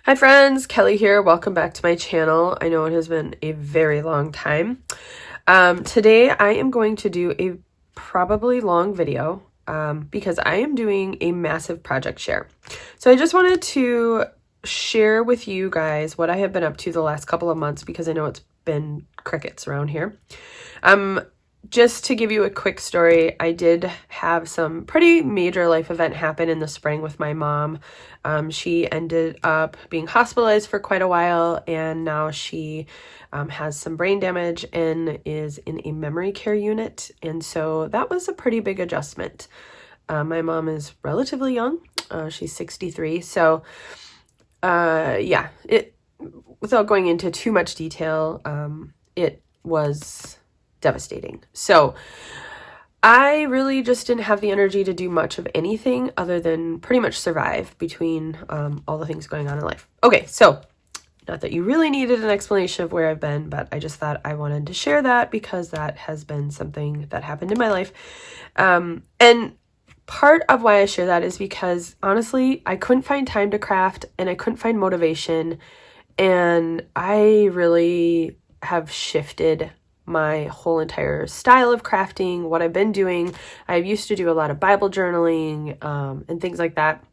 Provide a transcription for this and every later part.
Hi friends, Kelly here. Welcome back to my channel. I know it has been a very long time. Today I am going to do a probably long video because I am doing a massive project share. So I just wanted to share with you guys what I have been up to the last couple of months because I know it's been crickets around here. Just to give you a quick story, I did have some pretty major life event happen in the spring with my mom. She ended up being hospitalized for quite a while, and now she has some brain damage and is in a memory care unit. And so that was a pretty big adjustment. My mom is relatively young. She's 63. So yeah, without going into too much detail, it was devastating. So I really just didn't have the energy to do much of anything other than pretty much survive between all the things going on in life. Okay, so not that you really needed an explanation of where I've been, but I just thought I wanted to share that because that has been something that happened in my life. And part of why I share that is because honestly, I couldn't find time to craft and I couldn't find motivation. And I really have shifted my whole entire style of crafting, what I've been doing. I used to do a lot of Bible journaling and things like that.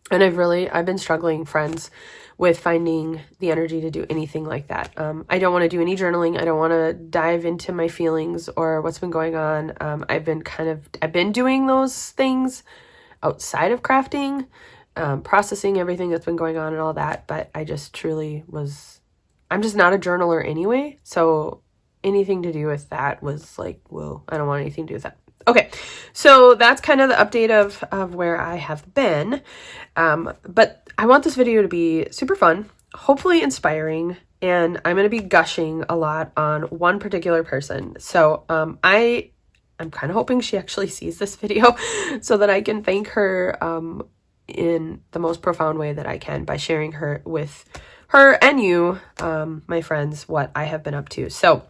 And I've been struggling, friends, with finding the energy to do anything like that. I don't want to do any journaling. I don't want to dive into my feelings or what's been going on. I've been doing those things outside of crafting, processing everything that's been going on and all that. But I'm just not a journaler anyway. So anything to do with that was like, whoa, I don't want anything to do with that. Okay, so that's kind of the update of where I have been. But I want this video to be super fun, hopefully inspiring, and I'm going to be gushing a lot on one particular person. So I'm kind of hoping she actually sees this video so that I can thank her in the most profound way that I can by sharing her with her and you, my friends, what I have been up to. So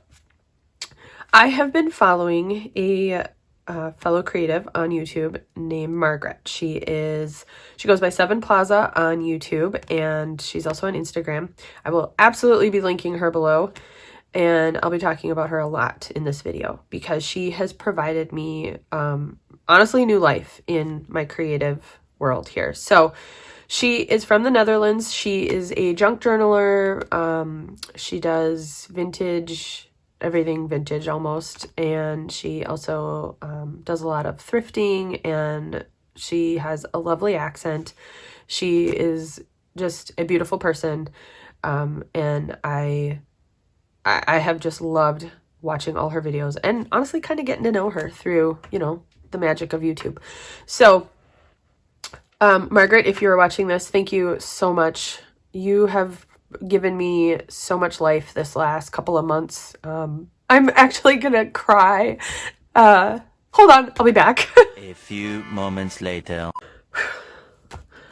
I have been following a fellow creative on YouTube named Margreth. She goes by SEVENPLAZA on YouTube, and she's also on Instagram. I will absolutely be linking her below, and I'll be talking about her a lot in this video because she has provided me, honestly, new life in my creative world here. So she is from the Netherlands. She is a junk journaler. She does everything vintage almost, and she also does a lot of thrifting, and she has a lovely accent. She is just a beautiful person, and I have just loved watching all her videos and honestly kind of getting to know her through, the magic of YouTube. So Margreth, if you're watching this, thank you so much. You have given me so much life this last couple of months. I'm actually gonna cry. Hold on, I'll be back. A few moments later.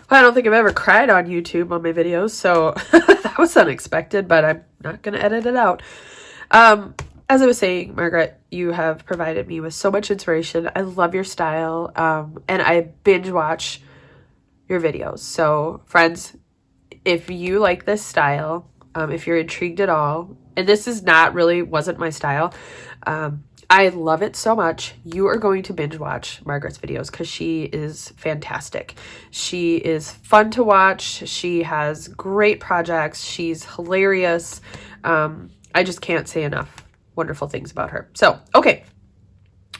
I don't think I've ever cried on YouTube on my videos, so that was unexpected, but I'm not gonna edit it out. As I was saying, Margreth, you have provided me with so much inspiration. I love your style, and I binge watch your videos. So friends, if you like this style, if you're intrigued at all, and this wasn't my style, I love it so much, you are going to binge watch Margreth's videos because she is fantastic. She is fun to watch. She has great projects. She's hilarious. I just can't say enough wonderful things about her. So, okay.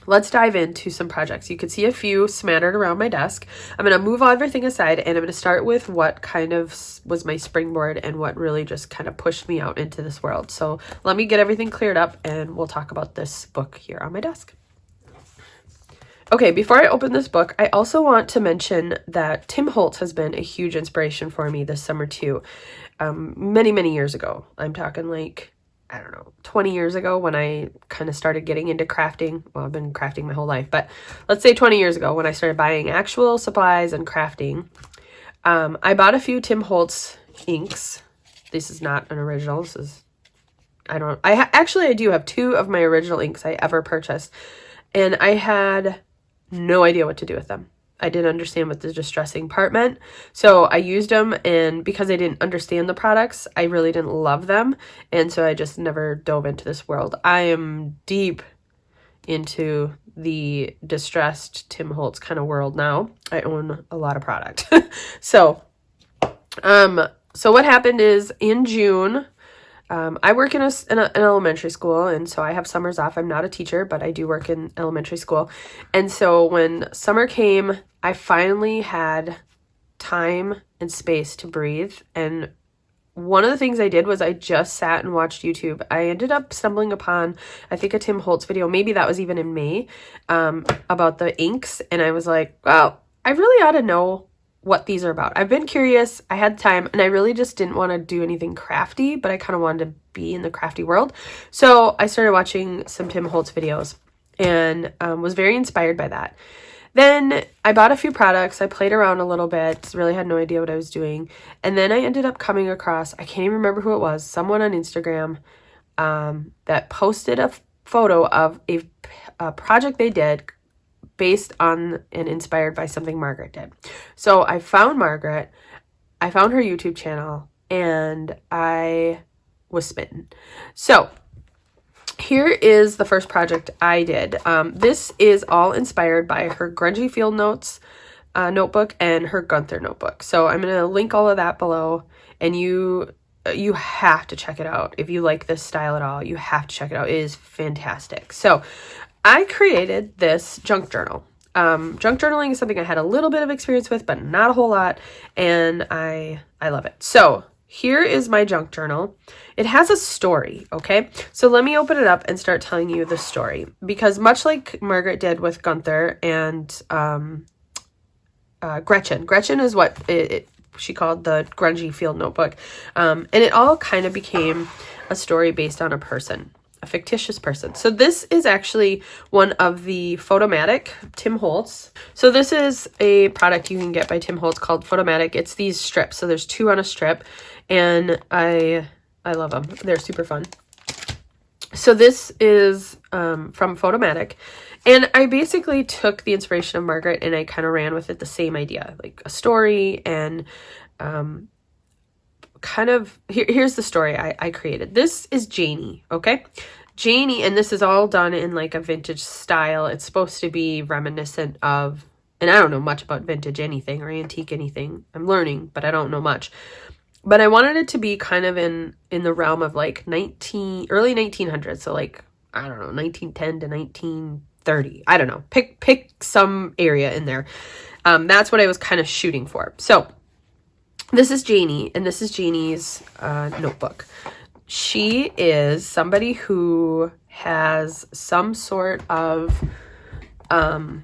Let's dive into some projects. You can see a few smattered around my desk. I'm going to move everything aside, and I'm going to start with what kind of was my springboard and what really just kind of pushed me out into this world. So let me get everything cleared up, and we'll talk about this book here on my desk. Okay, before I open this book, I also want to mention that Tim Holtz has been a huge inspiration for me this summer too. Many, many years ago. I'm talking like, I don't know, 20 years ago when I kind of started getting into crafting. Well, I've been crafting my whole life, but let's say 20 years ago when I started buying actual supplies and crafting, I bought a few Tim Holtz inks. This is not an original. I do have two of my original inks I ever purchased, and I had no idea what to do with them. I didn't understand what the distressing part meant. So I used them, and because I didn't understand the products, I really didn't love them. And so I just never dove into this world. I am deep into the distressed Tim Holtz kind of world now. I own a lot of product. So what happened is in June, I work in an elementary school, and so I have summers off. I'm not a teacher, but I do work in elementary school. And so when summer came, I finally had time and space to breathe. And one of the things I did was I just sat and watched YouTube. I ended up stumbling upon, I think, a Tim Holtz video. Maybe that was even in May, about the inks. And I was like, wow, I really ought to know what these are about. I've been curious. I had time, and I really just didn't want to do anything crafty, but I kind of wanted to be in the crafty world. So I started watching some Tim Holtz videos and was very inspired by that. Then I bought a few products. I played around a little bit, really had no idea what I was doing. And then I ended up coming across, I can't even remember who it was, someone on Instagram that posted a photo of a project they did based on and inspired by something Margreth did. So I found Margreth, I found her YouTube channel, and I was smitten. So here is the first project I did. This is all inspired by her Grungy Field Notes notebook and her Gunther notebook. So I'm going to link all of that below, and you have to check it out. If you like this style at all, you have to check it out. It is fantastic. So I created this junk journal. Junk journaling is something I had a little bit of experience with, but not a whole lot, and I love it. So here is my junk journal. It has a story, okay? So let me open it up and start telling you the story, because much like Margreth did with Gunther and Gretchen is what she called the Grungy Field Notebook, and it all kind of became a story based on a person, a fictitious person. So this is actually one of the Photomatic Tim Holtz. So this is a product you can get by Tim Holtz called Photomatic. It's these strips. So there's 2 on a strip, and I love them. They're super fun. So this is from Photomatic, and I basically took the inspiration of Margreth and I kind of ran with it, the same idea, like a story, and kind of here's the story I created. This is Janie, okay? Janie, and this is all done in like a vintage style. It's supposed to be reminiscent of, and I don't know much about vintage anything or antique anything. I'm learning, but I don't know much. But I wanted it to be kind of in the realm of like early 1900s. So like, I don't know, 1910 to 1930. I don't know. Pick some area in there. That's what I was kind of shooting for. So this is Janie, and this is Janie's notebook. She is somebody who has some sort of, I'm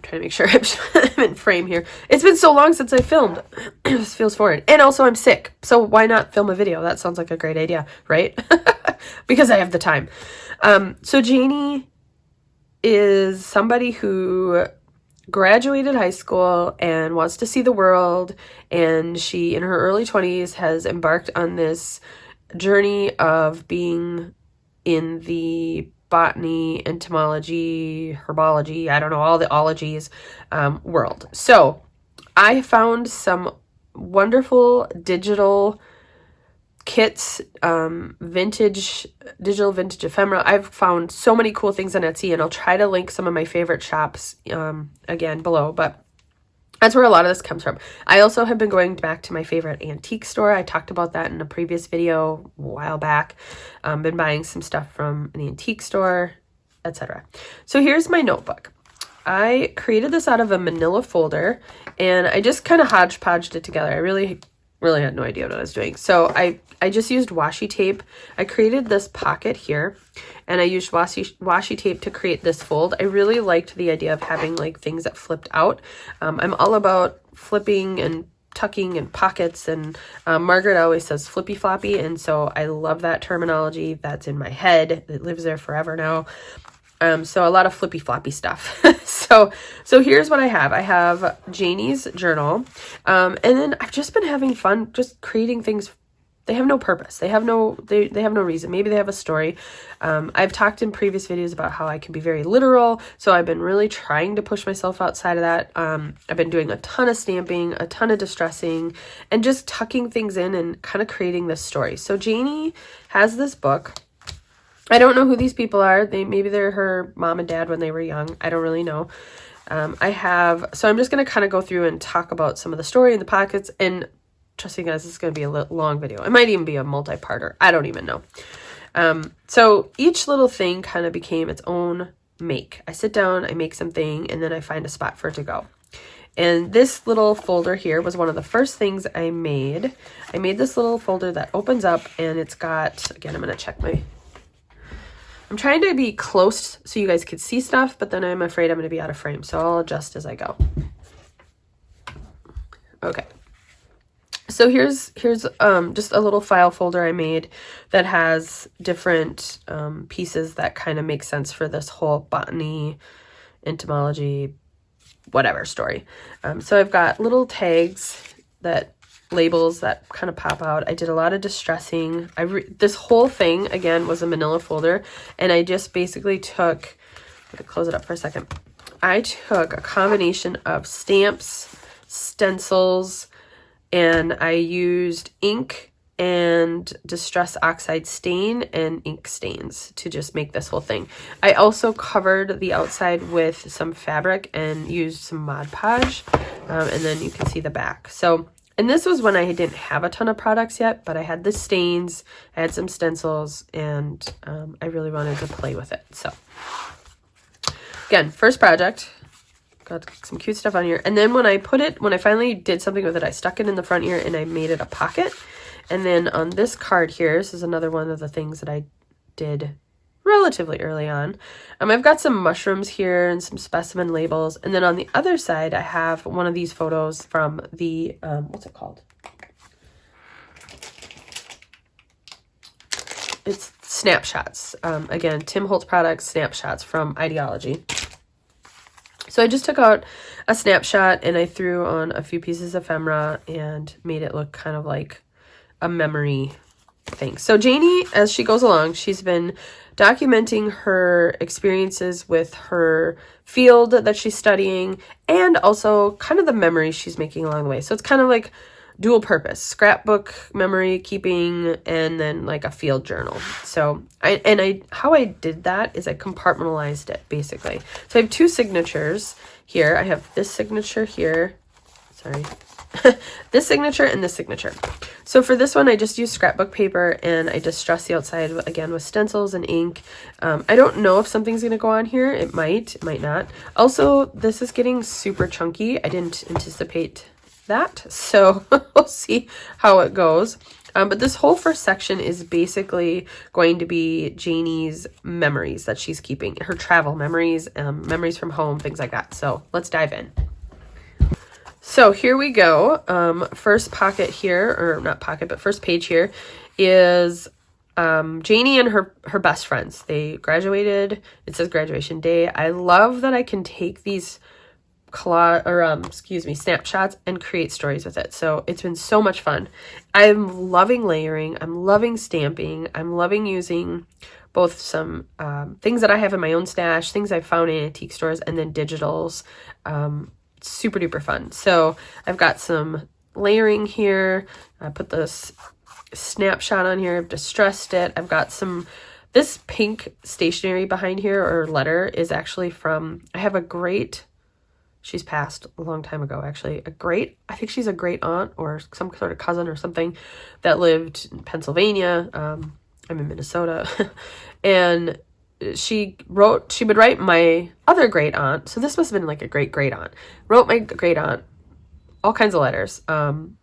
trying to make sure I'm in frame here. It's been so long since I filmed. This feels foreign. And also I'm sick, so why not film a video? That sounds like a great idea, right? Because I have the time. So Janie is somebody who graduated high school and wants to see the world, and she in her early 20s has embarked on this journey of being in the botany, entomology, herbology, I don't know, all the ologies world. So I found some wonderful digital kits, digital vintage ephemera. I've found so many cool things on Etsy, and I'll try to link some of my favorite shops again below, but that's where a lot of this comes from. I also have been going back to my favorite antique store. I talked about that in a previous video a while back. Been buying some stuff from an antique store, etc. So here's my notebook. I created this out of a manila folder, and I just kind of hodgepodged it together. I really had no idea what I was doing. So I just used washi tape. I created this pocket here, and I used washi tape to create this fold. I really liked the idea of having like things that flipped out. I'm all about flipping and tucking and pockets, and Margreth always says flippy floppy, and so I love that terminology. That's in my head. It lives there forever now. So a lot of flippy floppy stuff. So here's what I have. I have Janie's journal. And then I've just been having fun just creating things they have no purpose. They have no reason. Maybe they have a story. I've talked in previous videos about how I can be very literal. So I've been really trying to push myself outside of that. I've been doing a ton of stamping, a ton of distressing, and just tucking things in and kind of creating this story. So Janie has this book. I don't know who these people are. Maybe they're her mom and dad when they were young. I don't really know. So I'm just going to kind of go through and talk about some of the story in the pockets, and trust me guys, this is going to be a long video. It might even be a multi-parter. I don't even know. So each little thing kind of became its own make. I sit down, I make something, and then I find a spot for it to go. And this little folder here was one of the first things I made. I made this little folder that opens up, and it's got, again, I'm going to check I'm trying to be close so you guys could see stuff, but then I'm afraid I'm going to be out of frame, so I'll adjust as I go. Okay. So here's just a little file folder I made that has different pieces that kind of make sense for this whole botany, entomology, whatever story. So I've got little tags labels that kind of pop out. I did a lot of distressing. This whole thing, again, was a manila folder, and I just basically took, I'm gonna close it up for a second. I took a combination of stamps, stencils, and I used ink and distress oxide stain and ink stains to just make this whole thing. I also covered the outside with some fabric and used some Mod Podge, and then you can see the back. So, and this was when I didn't have a ton of products yet, but I had the stains, I had some stencils, and I really wanted to play with it. So again, first project, got some cute stuff on here. And then when I finally did something with it, I stuck it in the front here and I made it a pocket. And then on this card here, this is another one of the things that I did relatively early on. I've got some mushrooms here and some specimen labels. And then on the other side, I have one of these photos from the, what's it called? It's snapshots. Again, Tim Holtz Products snapshots from Ideology. So I just took out a snapshot and I threw on a few pieces of ephemera and made it look kind of like a memory thing. So Janie, as she goes along, she's been documenting her experiences with her field that she's studying and also kind of the memories she's making along the way. So it's kind of like dual purpose, scrapbook memory keeping, and then like a field journal. So how I did that is I compartmentalized it basically. So I have two signatures here. I have this signature here, sorry, this signature and this signature. So for this one, I just used scrapbook paper and I distressed the outside again with stencils and ink. I don't know if something's going to go on here. It might not. Also, this is getting super chunky. I didn't anticipate that, so we'll see how it goes. But this whole first section is basically going to be Janie's memories that she's keeping, her travel memories, memories from home, things like that. So let's dive in. So here we go. First pocket here, or not pocket, but first page here is Janie and her best friends. They graduated. It says graduation day. I love that I can take these snapshots and create stories with it. So it's been so much fun. I'm loving layering. I'm loving stamping. I'm loving using both some things that I have in my own stash, things I found in antique stores, and then digitals. Super duper fun. So I've got some layering here. I put this snapshot on here. I've distressed it. I've got this pink stationery behind here, or letter, is actually from, I have a great, she's passed a long time ago, actually. I think she's a great aunt or some sort of cousin or something that lived in Pennsylvania. I'm in Minnesota. And she would write my other great aunt. So this must have been like a great aunt. Wrote my great aunt all kinds of letters. And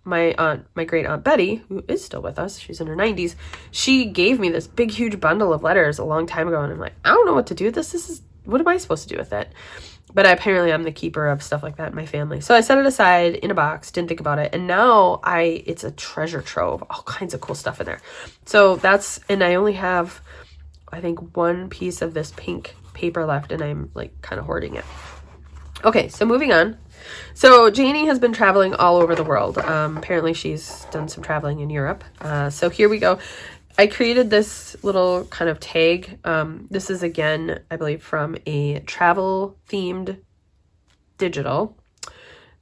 my great aunt Betty, who is still with us, she's in her 90s, she gave me this big, huge bundle of letters a long time ago. And I'm like, I don't know what to do with this. What am I supposed to do with it? But apparently I'm the keeper of stuff like that in my family. So I set it aside in a box, didn't think about it. And now it's a treasure trove, all kinds of cool stuff in there. So and I only have, I think, one piece of this pink paper left, and I'm like kind of hoarding it. Okay, so moving on. So Janie has been traveling all over the world. Apparently she's done some traveling in Europe. So here we go. I created this little kind of tag. This is again, I believe, from a travel themed digital.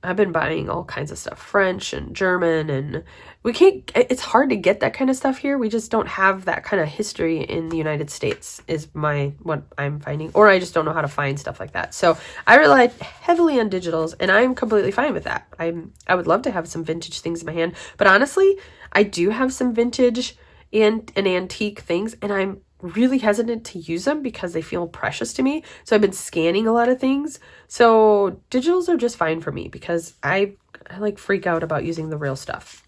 I've been buying all kinds of stuff, French and German, and it's hard to get that kind of stuff here. We just don't have that kind of history in the United States is what I'm finding, or I just don't know how to find stuff like that. So I rely heavily on digitals, and I'm completely fine with that. I would love to have some vintage things in my hand, but honestly, I do have some vintage and antique things, and I'm really hesitant to use them because they feel precious to me. So I've been scanning a lot of things. So digitals are just fine for me because I like freak out about using the real stuff.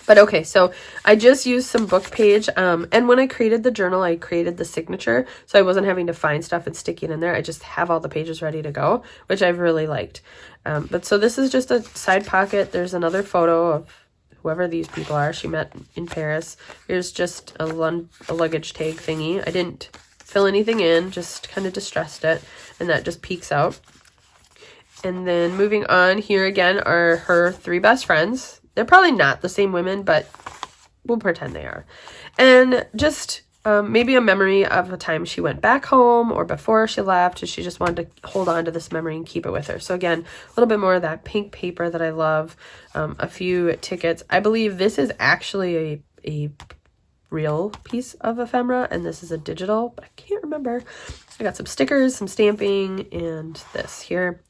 But okay, so I just used some book page. And when I created the journal, I created the signature. So I wasn't having to find stuff and stick it in there. I just have all the pages ready to go, which I've really liked. But so this is just a side pocket. There's another photo of whoever these people are. She met in Paris. Here's just a luggage tag thingy. I didn't fill anything in, just kind of distressed it, and that just peeks out. And then moving on, here again are her 3 best friends. They're probably not the same women, but we'll pretend they are. And just maybe a memory of a time she went back home or before she left, and she just wanted to hold on to this memory and keep it with her. So again, a little bit more of that pink paper that I love, a few tickets. I believe this is actually a real piece of ephemera, and this is a digital, but I can't remember. I got some stickers, some stamping, and this here.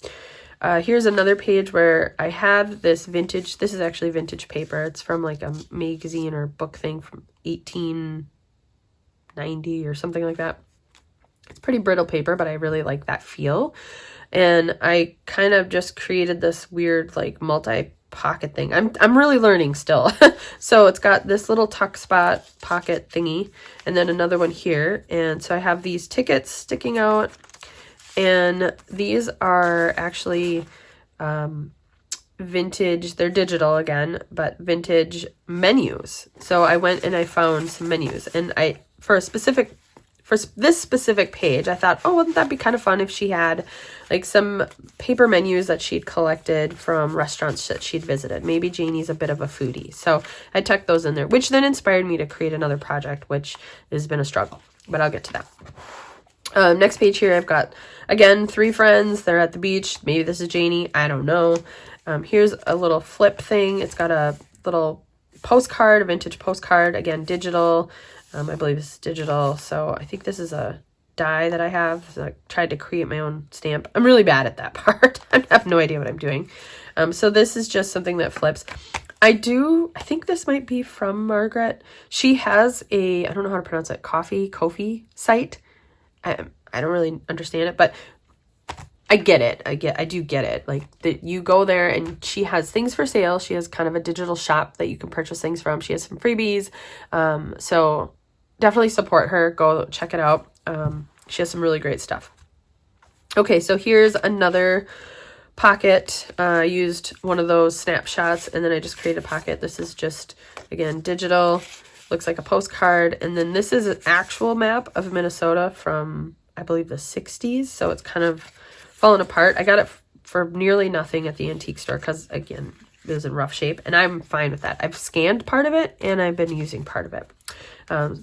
Here's another page where I have this vintage, this is actually vintage paper. It's from like a magazine or book thing from 1890 or something like that. It's pretty brittle paper, but I really like that feel. And I kind of just created this weird like multi-pocket thing. I'm really learning still. So it's got this little tuck spot pocket thingy, and then another one here. And so I have these tickets sticking out, and these are actually vintage. They're digital again, but vintage menus. So I went and I found some menus, and for this specific page, I thought, oh, wouldn't that be kind of fun if she had like some paper menus that she'd collected from restaurants that she'd visited. Maybe Janie's a bit of a foodie. So I tucked those in there, which then inspired me to create another project, which has been a struggle, but I'll get to that. Next page here, I've got, again, 3 friends. They're at the beach. Maybe this is Janie. I don't know. Here's a little flip thing. It's got a little postcard, a vintage postcard, again, digital. I believe this is digital. So I think this is a die that I have. So I tried to create my own stamp. I'm really bad at that part. I have no idea what I'm doing. So this is just something that flips. I think this might be from Margreth. She has I don't know how to pronounce it, Ko-fi site. I don't really understand it, but I get it. I do get it. Like you go there and she has things for sale. She has kind of a digital shop that you can purchase things from. She has some freebies. So definitely support her. Go check it out. She has some really great stuff. Okay, so here's another pocket. I used one of those snapshots, and then I just created a pocket. This is just, again, digital. Looks like a postcard. And then this is an actual map of Minnesota from, I believe, the 60s. So it's kind of fallen apart. I got it for nearly nothing at the antique store because, again, it was in rough shape. And I'm fine with that. I've scanned part of it, and I've been using part of it.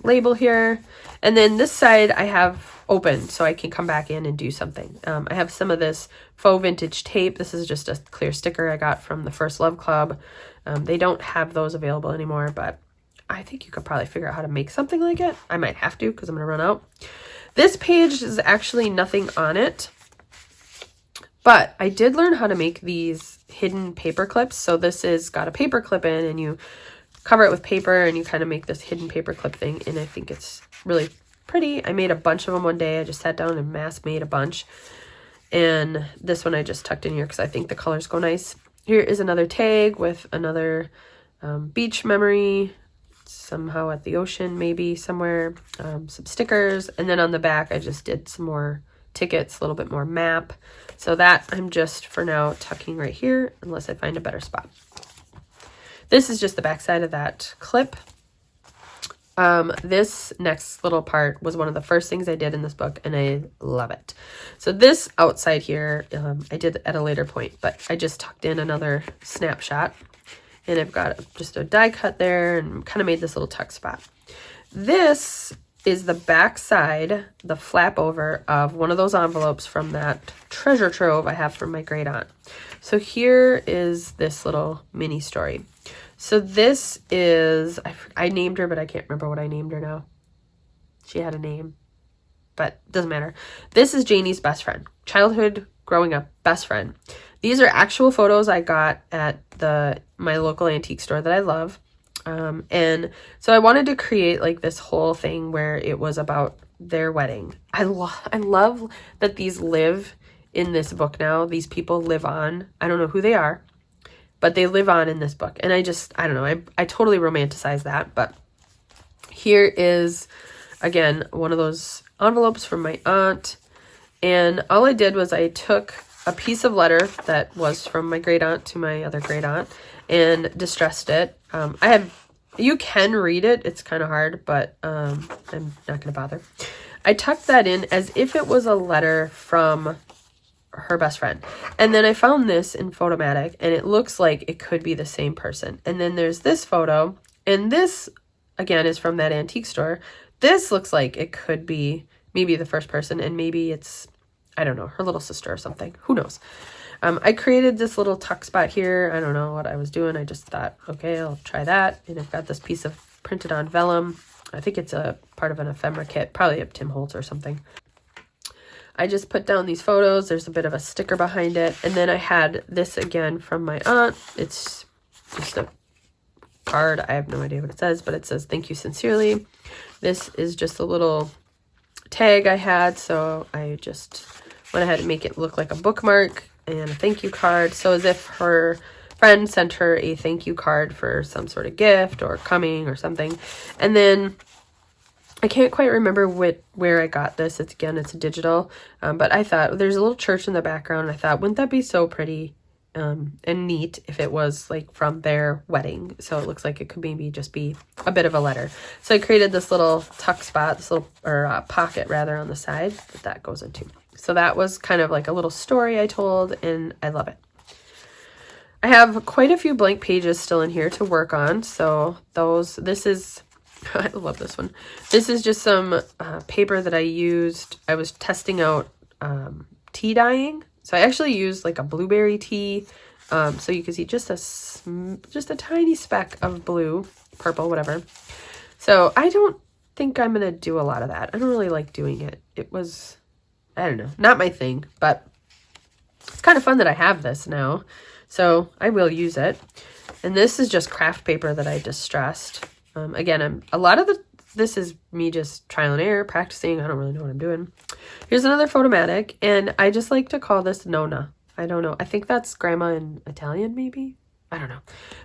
Label here. And then this side I have open so I can come back in and do something. I have some of this faux vintage tape. This is just a clear sticker I got from the First Love Club. They don't have those available anymore, but I think you could probably figure out how to make something like it. I might have to because I'm going to run out. This page is actually nothing on it, but I did learn how to make these hidden paper clips. So this is got a paper clip in, and you cover it with paper and you kind of make this hidden paper clip thing, and I think it's really pretty. I made a bunch of them one day. I just sat down and mass made a bunch, and this one I just tucked in here because I think the colors go nice. Here is another tag with another beach memory, somehow at the ocean, maybe somewhere, some stickers, and then on the back I just did some more tickets, a little bit more map. So that I'm just for now tucking right here unless I find a better spot. This is just the back side of that clip. This next little part was one of the first things I did in this book, and I love it. So this outside here, I did at a later point, but I just tucked in another snapshot, and I've got just a die cut there and kind of made this little tuck spot. This is the back side, the flap over of one of those envelopes from that treasure trove I have from my great aunt. So here is this little mini story. So this is, I named her, but I can't remember what I named her now. She had a name, but doesn't matter. This is Janie's best friend, childhood, growing up, best friend. These are actual photos I got at my local antique store that I love. And so I wanted to create like this whole thing where it was about their wedding. I love that these live in this book now. These people live on. I don't know who they are, but they live on in this book. And I don't know, I totally romanticize that. But here is, again, one of those envelopes from my aunt. And all I did was I took a piece of letter that was from my great aunt to my other great aunt and distressed it. You can read it. It's kind of hard, but I'm not going to bother. I tucked that in as if it was a letter from her best friend. And then I found this in Photomatic, and it looks like it could be the same person. And then there's this photo, and this, again, is from that antique store. This looks like it could be maybe the first person, and maybe it's, I don't know, her little sister or something. Who knows? I created this little tuck spot here. I don't know what I was doing. I just thought, okay, I'll try that. And I've got this piece of printed on vellum. I think it's a part of an ephemera kit, probably a Tim Holtz or something. I just put down these photos. There's a bit of a sticker behind it. And then I had this again from my aunt. It's just a card. I have no idea what it says, but it says, "Thank you sincerely." This is just a little tag I had. So I just went ahead and make it look like a bookmark and a thank you card. So as if her friend sent her a thank you card for some sort of gift or coming or something. And then I can't quite remember where I got this. It's digital. But I thought there's a little church in the background. And I thought, wouldn't that be so pretty and neat if it was like from their wedding? So it looks like it could maybe just be a bit of a letter. So I created this little tuck spot, this little, pocket rather, on the side that goes into. So that was kind of like a little story I told, and I love it. I have quite a few blank pages still in here to work on. So this is, I love this one. This is just some paper that I used. I was testing out tea dyeing. So I actually used like a blueberry tea. So you can see just a tiny speck of blue, purple, whatever. So I don't think I'm going to do a lot of that. I don't really like doing it. It was, I don't know, not my thing, but it's kind of fun that I have this now. So I will use it. And this is just craft paper that I distressed. Again, this is me just trial and error, practicing. I don't really know what I'm doing. Here's another Photomatic, and I just like to call this Nona. I don't know. I think that's grandma in Italian, maybe? I don't know.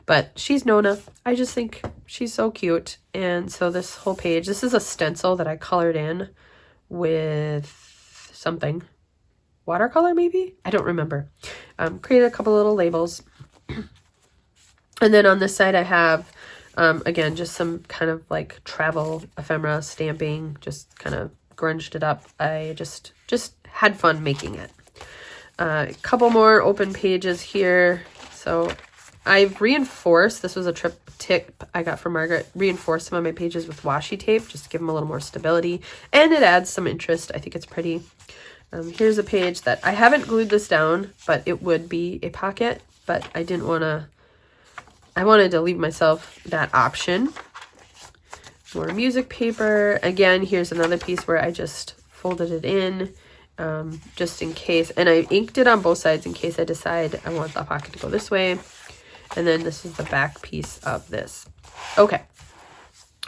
But she's Nona. I just think she's so cute. And so this whole page, this is a stencil that I colored in with something. Watercolor, maybe? I don't remember. Created a couple little labels. And then on this side I have, again, just some kind of like travel ephemera stamping, just kind of grunged it up. I just had fun making it. A couple more open pages here. So I've reinforced, this was a tip I got from Margaret, reinforced some of my pages with washi tape, just to give them a little more stability. And it adds some interest. I think it's pretty. Here's a page that I haven't glued this down, but it would be a pocket, but I didn't want to, I wanted to leave myself that option. More music paper. Again, here's another piece where I just folded it in, just in case. And I inked it on both sides in case I decide I want the pocket to go this way. And then this is the back piece of this. Okay,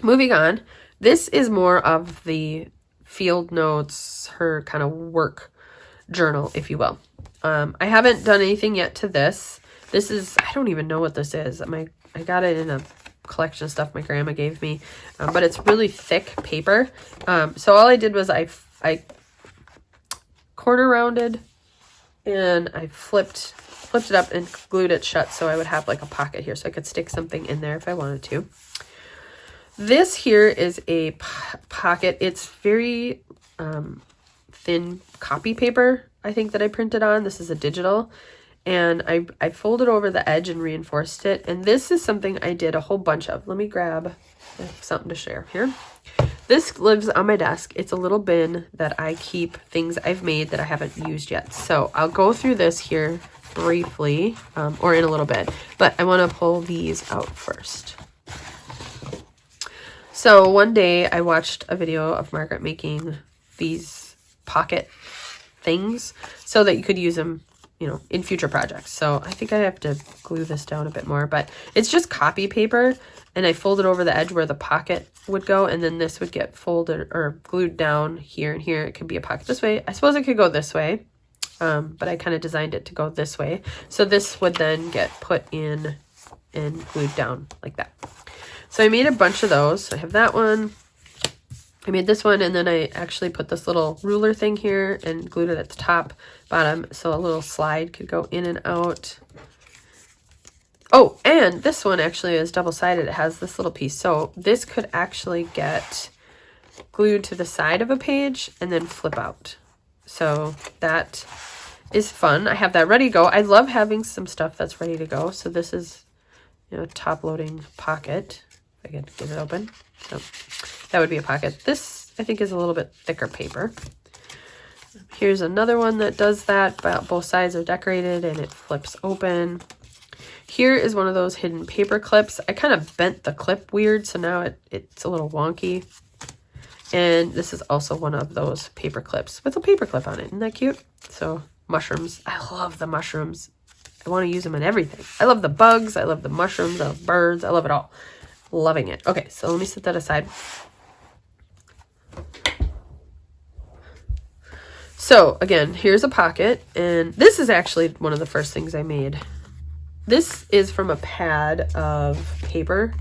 moving on. This is more of the field notes, her kind of work journal, if you will. I haven't done anything yet to this. This is, I don't even know what this is. I got it in a collection of stuff my grandma gave me, but it's really thick paper. So all I did was I corner rounded and I flipped it up and glued it shut so I would have like a pocket here so I could stick something in there if I wanted to. This here is a pocket. It's very thin copy paper, I think, that I printed on. This is a digital. And I folded over the edge and reinforced it. And this is something I did a whole bunch of. Let me grab something to share here. This lives on my desk. It's a little bin that I keep things I've made that I haven't used yet. So I'll go through this here briefly, or in a little bit. But I want to pull these out first. So one day I watched a video of Margaret making these pocket things so that you could use them, you know, in future projects. So I think I have to glue this down a bit more, but it's just copy paper, and I folded over the edge where the pocket would go, and then this would get folded or glued down here and here. It could be a pocket this way. I suppose it could go this way, but I kind of designed it to go this way. So this would then get put in and glued down like that. So I made a bunch of those. I have that one. I made this one, and then I actually put this little ruler thing here and glued it at the top, bottom, so a little slide could go in and out. Oh, and this one actually is double-sided. It has this little piece. So this could actually get glued to the side of a page and then flip out. So that is fun. I have that ready to go. I love having some stuff that's ready to go. So this is, you know, top-loading pocket. I can get it open. So that would be a pocket. This, I think, is a little bit thicker paper. Here's another one that does that, but both sides are decorated and it flips open. Here is one of those hidden paper clips. I kind of bent the clip weird, so now it's a little wonky. And this is also one of those paper clips with a paper clip on it. Isn't that cute? So mushrooms. I love the mushrooms. I want to use them in everything. I love the bugs. I love the mushrooms. I love birds. I love it all. Loving it. Okay, so let me set that aside. So again, here's a pocket, and this is actually one of the first things I made. This is from a pad of paper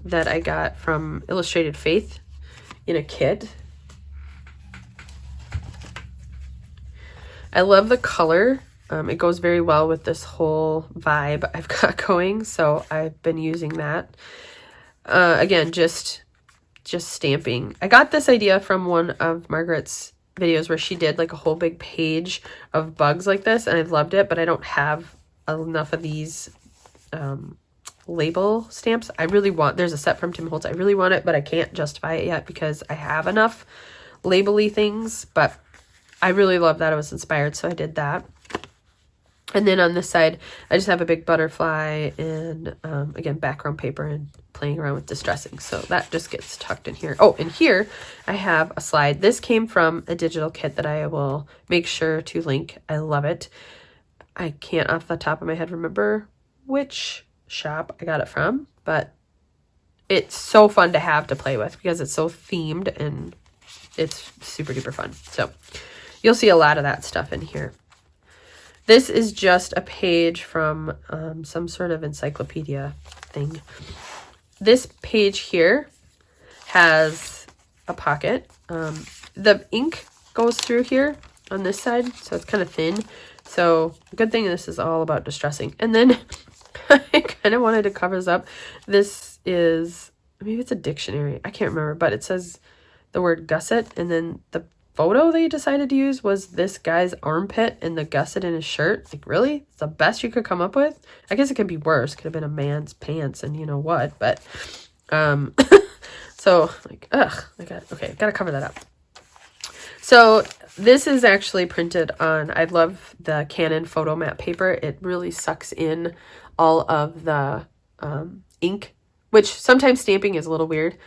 that I got from Illustrated Faith in a kit. I love the color. It goes very well with this whole vibe I've got going, so I've been using that. Again, just stamping. I got this idea from one of Margaret's videos where she did like a whole big page of bugs like this, and I loved it, but I don't have enough of these label stamps. I really want, there's a set from Tim Holtz. I really want it, but I can't justify it yet because I have enough label-y things, but I really love that. I was inspired, so I did that. And then on this side, I just have a big butterfly and, again, background paper and playing around with distressing. So that just gets tucked in here. Oh, and here I have a slide. This came from a digital kit that I will make sure to link. I love it. I can't off the top of my head remember which shop I got it from, but it's so fun to have to play with because it's so themed and it's super duper fun. So you'll see a lot of that stuff in here. This is just a page from some sort of encyclopedia thing. This page here has a pocket. The ink goes through here on this side, so it's kind of thin. So good thing this is all about distressing. And then I kind of wanted to cover this up. This is, maybe it's a dictionary. I can't remember, but it says the word gusset, and then the photo they decided to use was this guy's armpit and the gusset in his shirt. Like, really? It's the best you could come up with? I guess it could be worse. It could have been a man's pants and you know what, but so like, gotta cover that up. So this is actually printed on, I love the Canon photo mat paper. It really sucks in all of the ink, which sometimes stamping is a little weird.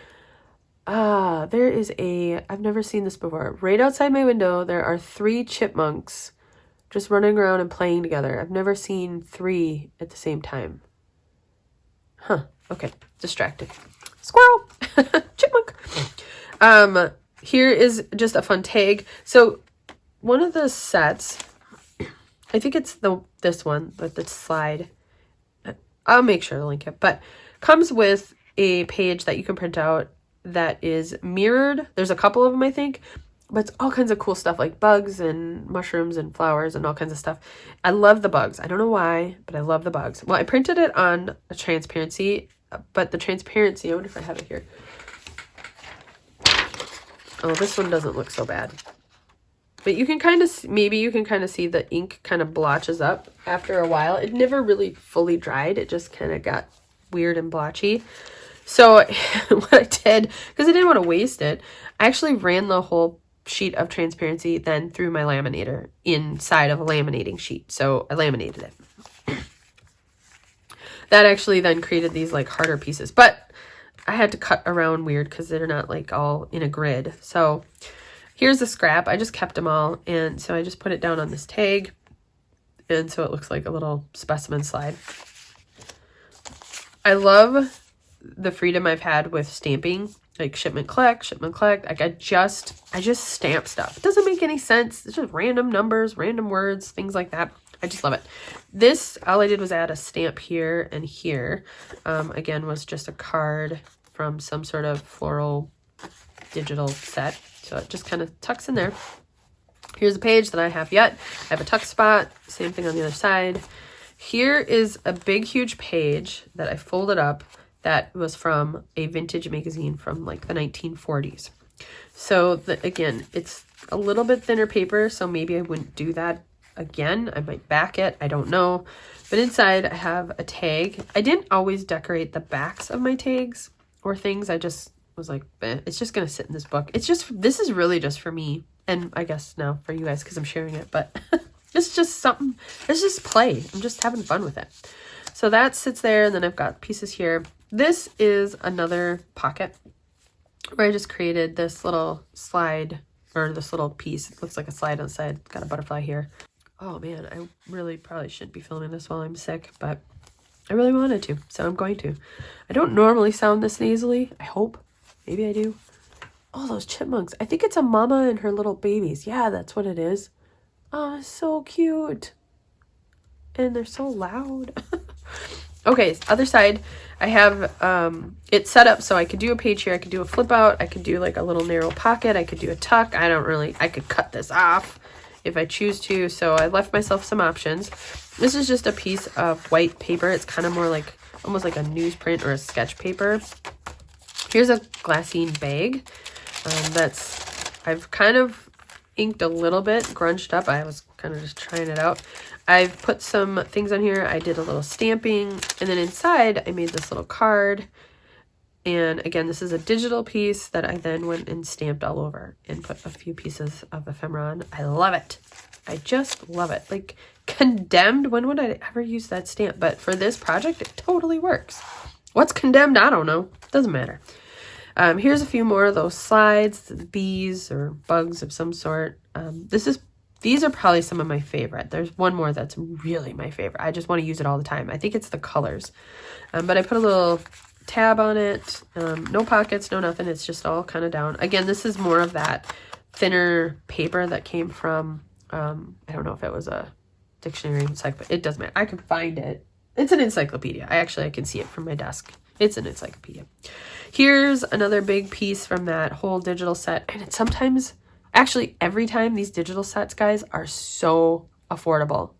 There is I've never seen this before. Right outside my window, there are 3 chipmunks just running around and playing together. I've never seen 3 at the same time. Huh. Okay. Distracted. Squirrel! Chipmunk! Here is just a fun tag. So one of the sets, I think it's this one with the slide. I'll make sure to link it, but comes with a page that you can print out that is mirrored. There's a couple of them, I think, but it's all kinds of cool stuff like bugs and mushrooms and flowers and all kinds of stuff. I love the bugs. I don't know why, but I love the bugs. Well, I printed it on a transparency but the transparency, I wonder if I have it here. Oh, this one doesn't look so bad. But you can kind of, maybe you can kind of see the ink kind of blotches up after a while. It never really fully dried. It just kind of got weird and blotchy. So what I did, because I didn't want to waste it, I actually ran the whole sheet of transparency then through my laminator inside of a laminating sheet. So I laminated it. That actually then created these like harder pieces. But I had to cut around weird because they're not like all in a grid. So here's the scrap. I just kept them all. And so I just put it down on this tag. And so it looks like a little specimen slide. I love the freedom I've had with stamping, like shipment collect. Like I just stamp stuff. It doesn't make any sense. It's just random numbers, random words, things like that. I just love it. This, all I did was add a stamp here and here. Again, was just a card from some sort of floral digital set. So it just kind of tucks in there. Here's a page that I have yet. I have a tuck spot. Same thing on the other side. Here is a big, huge page that I folded up that was from a vintage magazine from like the 1940s. So again, it's a little bit thinner paper, so maybe I wouldn't do that again. I might back it. I don't know. But inside I have a tag. I didn't always decorate the backs of my tags or things. I just was like, it's just going to sit in this book. This is really just for me. And I guess now for you guys because I'm sharing it. But it's just something. It's just play. I'm just having fun with it. So that sits there. And then I've got pieces here. This is another pocket where I just created this little slide or this little piece. It looks like a slide on the side. Got a butterfly here. Oh man, I really probably shouldn't be filming this while I'm sick, but I really wanted to, so I'm going to. I don't normally sound this nasally. I hope. Maybe I do. Oh, those chipmunks. I think it's a mama and her little babies. Yeah, that's what it is. Oh, so cute. And they're so loud. Okay, other side, I have it set up so I could do a page here. I could do a flip out. I could do like a little narrow pocket. I could do a tuck. I could cut this off if I choose to. So I left myself some options. This is just a piece of white paper. It's kind of more like, almost like a newsprint or a sketch paper. Here's a glassine bag. I've kind of inked a little bit, grunged up. I was kind of just trying it out. I've put some things on here. I did a little stamping, and then inside I made this little card. And again, this is a digital piece that I then went and stamped all over and put a few pieces of ephemera on. I love it. I just love it. Like Condemned, when would I ever use that stamp? But for this project, it totally works. What's Condemned? I don't know. Doesn't matter. Here's a few more of those slides, bees or bugs of some sort. These are probably some of my favorite. There's one more that's really my favorite. I just want to use it all the time. I think it's the colors. But I put a little tab on it. No pockets, no nothing. It's just all kind of down. Again, this is more of that thinner paper that came from, I don't know if it was a dictionary, encyclopedia. It doesn't matter. I can find it. It's an encyclopedia. I can see it from my desk. It's an encyclopedia. Here's another big piece from that whole digital set. And it's sometimes... Actually, every time these digital sets, guys, are so affordable,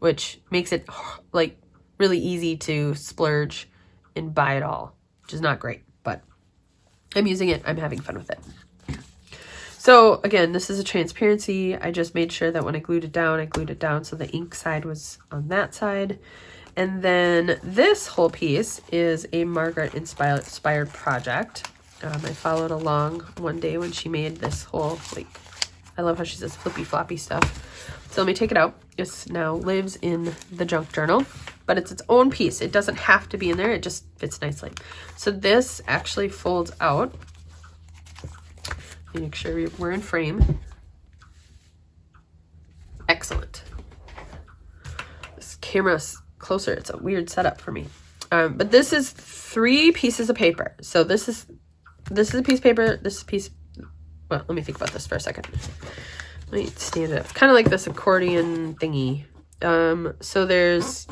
which makes it like really easy to splurge and buy it all, which is not great, but I'm using it. I'm having fun with it. So again, this is a transparency. I just made sure that when I glued it down so the ink side was on that side. And then this whole piece is a Margreth inspired project. I followed along one day when she made this whole, like, I love how she says flippy floppy stuff. So let me take it out. This now lives in the junk journal, but it's its own piece. It doesn't have to be in there. It just fits nicely. So this actually folds out. Make sure we're in frame. Excellent. This camera's closer. It's a weird setup for me. But this is 3 pieces of paper. So this is a piece of paper, this is a piece, well, let me think about this for a second. Let me stand it up. It's kind of like this accordion thingy. So there's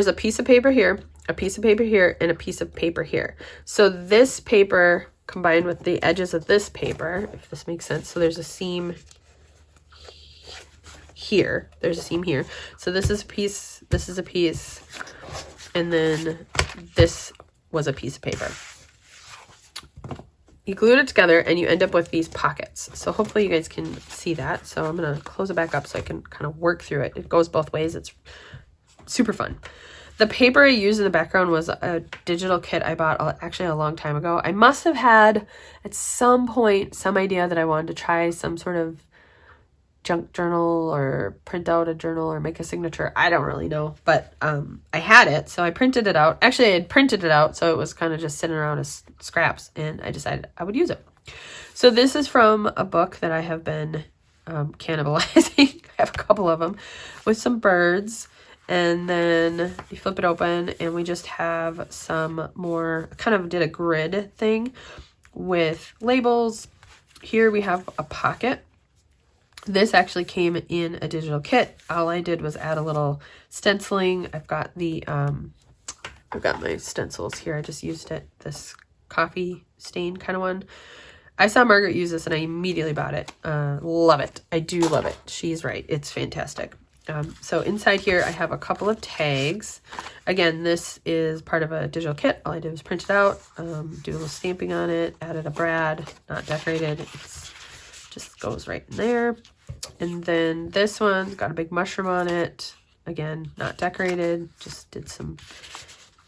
a piece of paper here, a piece of paper here, and a piece of paper here. So this paper combined with the edges of this paper, if this makes sense. So there's a seam here. There's a seam here. So this is a piece, and then this was a piece of paper. You glued it together and you end up with these pockets. So hopefully you guys can see that. So I'm going to close it back up so I can kind of work through it. It goes both ways. It's super fun. The paper I used in the background was a digital kit I bought actually a long time ago. I must have had at some point some idea that I wanted to try some sort of junk journal or print out a journal or make a signature. I don't really know, but I had it, so I printed it out. Actually, I had printed it out, so it was kind of just sitting around as scraps, and I decided I would use it. So this is from a book that I have been cannibalizing. I have a couple of them with some birds, and then you flip it open, and we just have some more, kind of did a grid thing with labels. Here we have a pocket. This actually came in a digital kit. All I did was add a little stenciling. I've got the, I've got my stencils here. I just used it, this coffee stain kind of one. I saw Margaret use this and I immediately bought it. Love it. I do love it. She's right. It's fantastic. So inside here, I have a couple of tags. Again, this is part of a digital kit. All I did was print it out, do a little stamping on it, added a brad, not decorated. It's just goes right in there. And then this one's got a big mushroom on it. Again, not decorated, just did some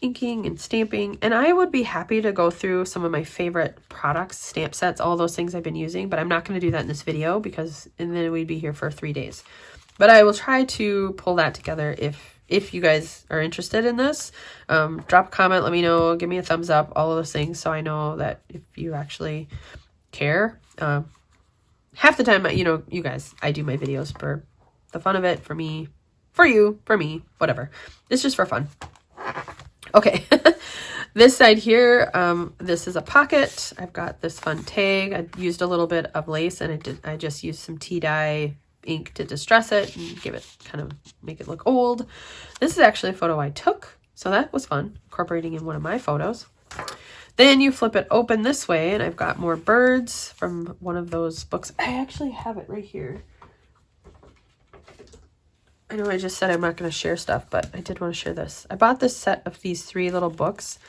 inking and stamping. And I would be happy to go through some of my favorite products, stamp sets, all those things I've been using, but I'm not going to do that in this video because and then we'd be here for 3 days. But I will try to pull that together if you guys are interested in this. Drop a comment, let me know, give me a thumbs up, all of those things, so I know that if you actually care. Half the time, you know, you guys, I do my videos for the fun of it, for me, for you, for me, whatever. It's just for fun. Okay. This side here, this is a pocket. I've got this fun tag. I used a little bit of lace and I just used some tea dye ink to distress it and give it kind of make it look old. This is actually a photo I took, so that was fun, incorporating in one of my photos. Then you flip it open this way, and I've got more birds from one of those books. I actually have it right here. I know I just said I'm not going to share stuff, but I did want to share this. I bought this set of these 3 little books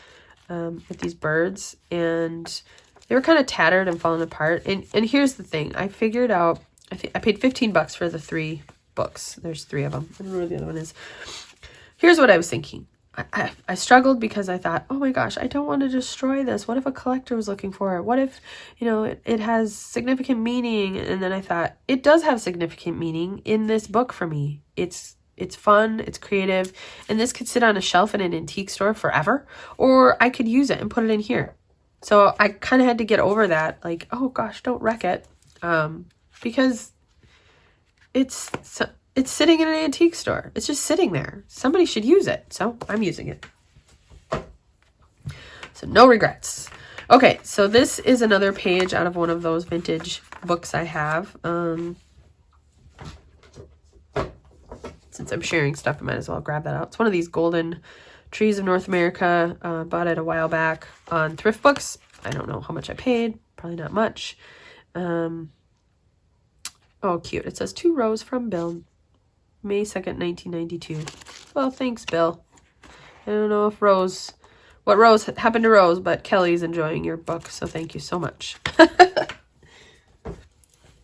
with these birds, and they were kind of tattered and falling apart. And here's the thing. I figured out, I paid $15 for the 3 books. There's 3 of them. I don't know where the other one is. Here's what I was thinking. I struggled because I thought, oh my gosh, I don't want to destroy this. What if a collector was looking for it? What if, you know, it has significant meaning? And then I thought, it does have significant meaning in this book for me. It's fun, it's creative, and this could sit on a shelf in an antique store forever, or I could use it and put it in here. So I kind of had to get over that, like, oh gosh, don't wreck it, because it's sitting in an antique store. It's just sitting there. Somebody should use it. So I'm using it. So no regrets. Okay, so this is another page out of one of those vintage books I have. Since I'm sharing stuff, I might as well grab that out. It's one of these golden trees of North America. Bought it a while back on Thrift Books. I don't know how much I paid. Probably not much. Oh, cute. It says 2 rows from Bill. May 2nd, 1992. Well, thanks, Bill. I don't know if what Rose happened to Rose, but Kelly's enjoying your book, so thank you so much.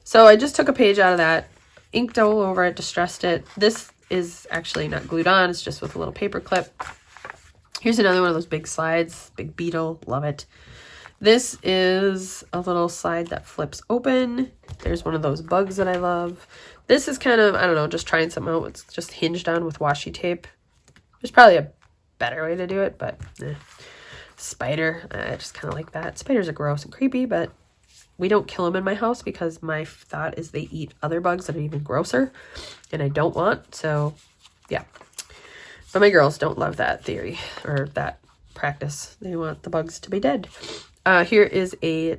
So I just took a page out of that, inked all over it, distressed it. This is actually not glued on, it's just with a little paper clip. Here's another one of those big slides, big beetle, love it. This is a little slide that flips open. There's one of those bugs that I love. This is kind of, I don't know, just trying something out. It's just hinged on with washi tape. There's probably a better way to do it, but spider, I just kind of like that. Spiders are gross and creepy, but we don't kill them in my house because my thought is they eat other bugs that are even grosser, and I don't want, so yeah. But my girls don't love that theory or that practice. They want the bugs to be dead. Here is a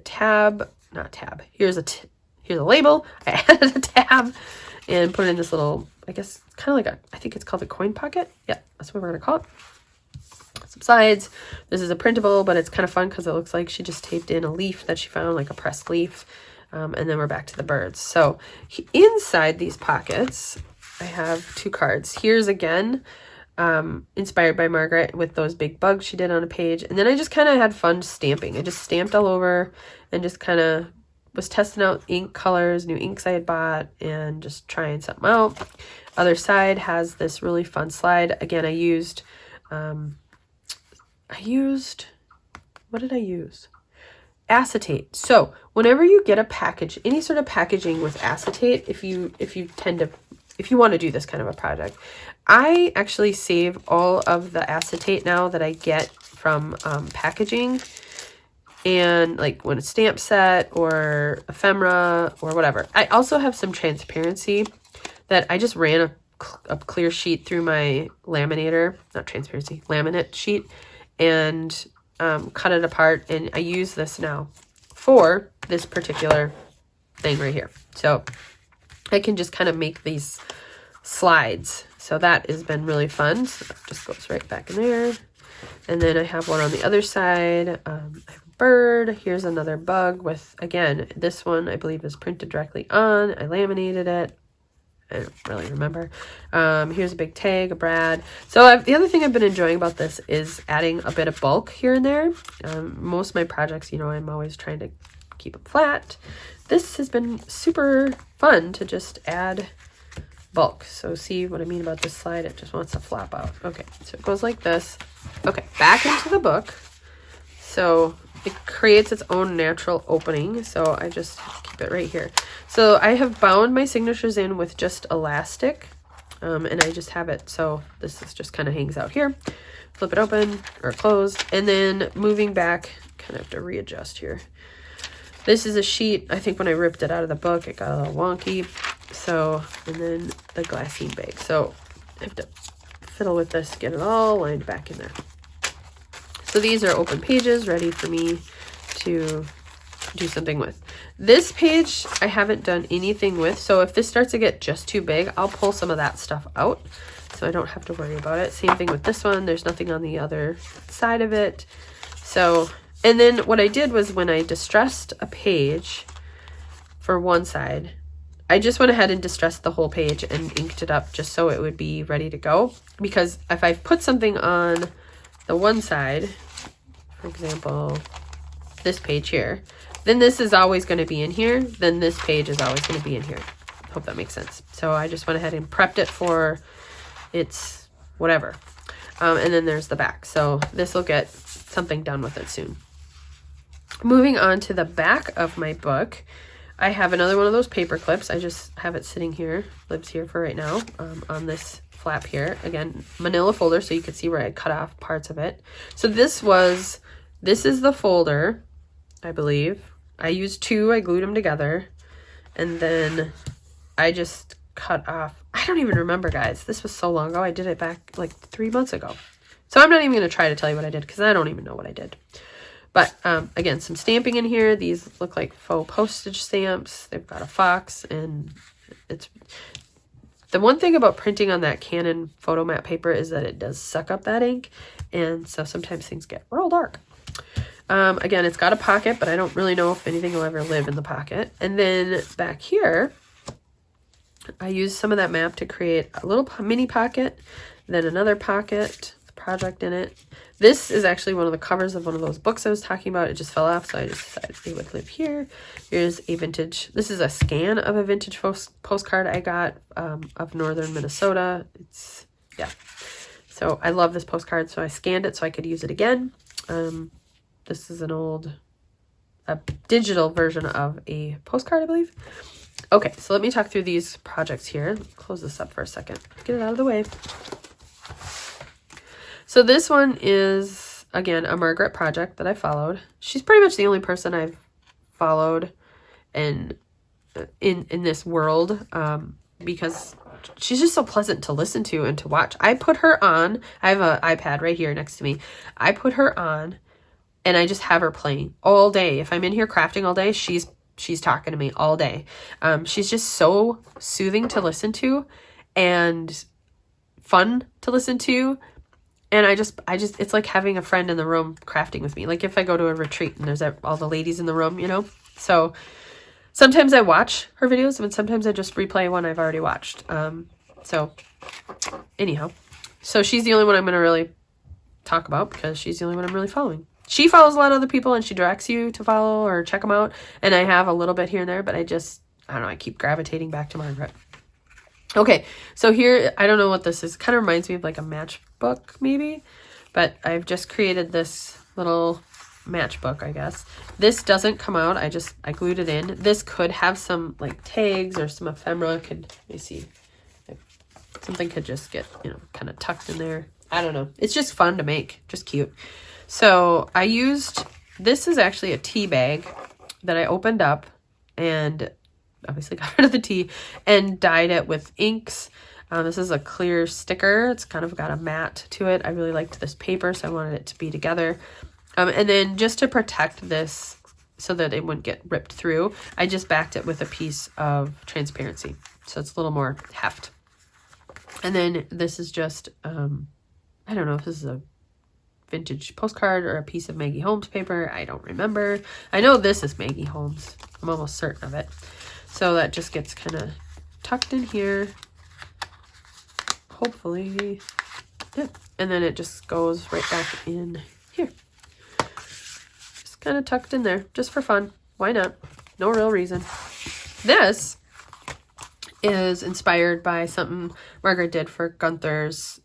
here's a label. I added a tab and put it in this little, I guess, kind of like I think it's called a coin pocket. Yeah, that's what we're going to call it. Some sides. This is a printable, but it's kind of fun because it looks like she just taped in a leaf that she found, like a pressed leaf. And then we're back to the birds. So inside these pockets, I have 2 cards. Here's again inspired by Margaret with those big bugs she did on a page. And then I just kind of had fun stamping. I just stamped all over and just kind of was testing out ink colors, new inks I had bought, and just trying something out. Other side has this really fun slide. Again, I used, what did I use? Acetate. So whenever you get a package, any sort of packaging with acetate, if you want to do this kind of a project, I actually save all of the acetate now that I get from packaging, and like when a stamp set or ephemera or whatever. I also have some transparency that I just ran a clear sheet through my laminator, not transparency, laminate sheet, and cut it apart, and I use this now for this particular thing right here. So I can just kind of make these slides. So that has been really fun. So that just goes right back in there. And then I have one on the other side. I have a bird. Here's another bug with, again, this one I believe is printed directly on. I laminated it. I don't really remember. Here's a big tag, a brad. So the other thing I've been enjoying about this is adding a bit of bulk here and there. Most of my projects, you know, I'm always trying to keep it flat. This has been super fun to just add bulk. So see what I mean about this slide? It just wants to flop out. Okay, so it goes like this. Okay, back into the book. So it creates its own natural opening. So I just keep it right here. So I have bound my signatures in with just elastic, and I just have it. So this is just kind of hangs out here. Flip it open or closed, and then moving back, kind of have to readjust here. This is a sheet. I think when I ripped it out of the book, it got a little wonky. So, and then the glassine bag. So I have to fiddle with this, get it all lined back in there. So these are open pages ready for me to do something with. This page I haven't done anything with. So if this starts to get just too big, I'll pull some of that stuff out so I don't have to worry about it. Same thing with this one. There's nothing on the other side of it. So, and then what I did was when I distressed a page for one side, I just went ahead and distressed the whole page and inked it up just so it would be ready to go. Because if I put something on the one side, for example, this page here, then this is always going to be in here. Then this page is always going to be in here. Hope that makes sense. So I just went ahead and prepped it for its whatever. And then there's the back. So this will get something done with it soon. Moving on to the back of my book, I have another one of those paper clips. I just have it sitting here, lives here for right now, on this flap here. Again, manila folder, so you can see where I cut off parts of it. So this is the folder, I believe. I used two, I glued them together, and then I just cut off. I don't even remember, guys. This was so long ago. I did it back like 3 months ago. So I'm not even going to try to tell you what I did because I don't even know what I did. But again, some stamping in here. These look like faux postage stamps. They've got a fox, and it's the one thing about printing on that Canon photomat paper is that it does suck up that ink, and so sometimes things get real dark. Again, it's got a pocket, but I don't really know if anything will ever live in the pocket. And then back here, I used some of that map to create a little mini pocket, then another pocket, the project in it. This is actually one of the covers of one of those books I was talking about. It just fell off, so I just decided it would live here. Here's a vintage, this is a scan of a vintage postcard I got of northern Minnesota. It's, yeah. So I love this postcard, so I scanned it so I could use it again. This is a digital version of a postcard, I believe. Okay, so let me talk through these projects here. Close this up for a second. Get it out of the way. So this one is, again, a Margaret project that I followed. She's pretty much the only person I've followed in this world because she's just so pleasant to listen to and to watch. I put her on. I have an iPad right here next to me. I put her on and I just have her playing all day. If I'm in here crafting all day, she's talking to me all day. She's just so soothing to listen to and fun to listen to. And I just, it's like having a friend in the room crafting with me. Like if I go to a retreat and there's all the ladies in the room, you know? So sometimes I watch her videos and sometimes I just replay one I've already watched. So anyhow, So she's the only one I'm going to really talk about because she's the only one I'm really following. She follows a lot of other people and she directs you to follow or check them out. And I have a little bit here and there, but I don't know, I keep gravitating back to Margreth. Okay, so here, I don't know what this is. It kind of reminds me of like a matchbook maybe, but I've just created this little matchbook, I guess. This doesn't come out. I glued it in. This could have some like tags or some ephemera. Let me see. Something could just get, kind of tucked in there. I don't know. It's just fun to make, just cute. So this is actually a tea bag that I opened up and obviously got rid of the tea and dyed it with inks. This is a clear sticker. It's kind of got a matte to it. I really liked this paper, so I wanted it to be together. And then just to protect this so that it wouldn't get ripped through, I just backed it with a piece of transparency. So it's a little more heft. And then this is just, I don't know if this is a vintage postcard or a piece of Maggie Holmes paper. I don't remember. I know this is Maggie Holmes. I'm almost certain of it. So that just gets kind of tucked in here. Hopefully. Yeah. And then it just goes right back in here. Just kind of tucked in there just for fun. Why not? No real reason. This is inspired by something Margaret did for Gunther's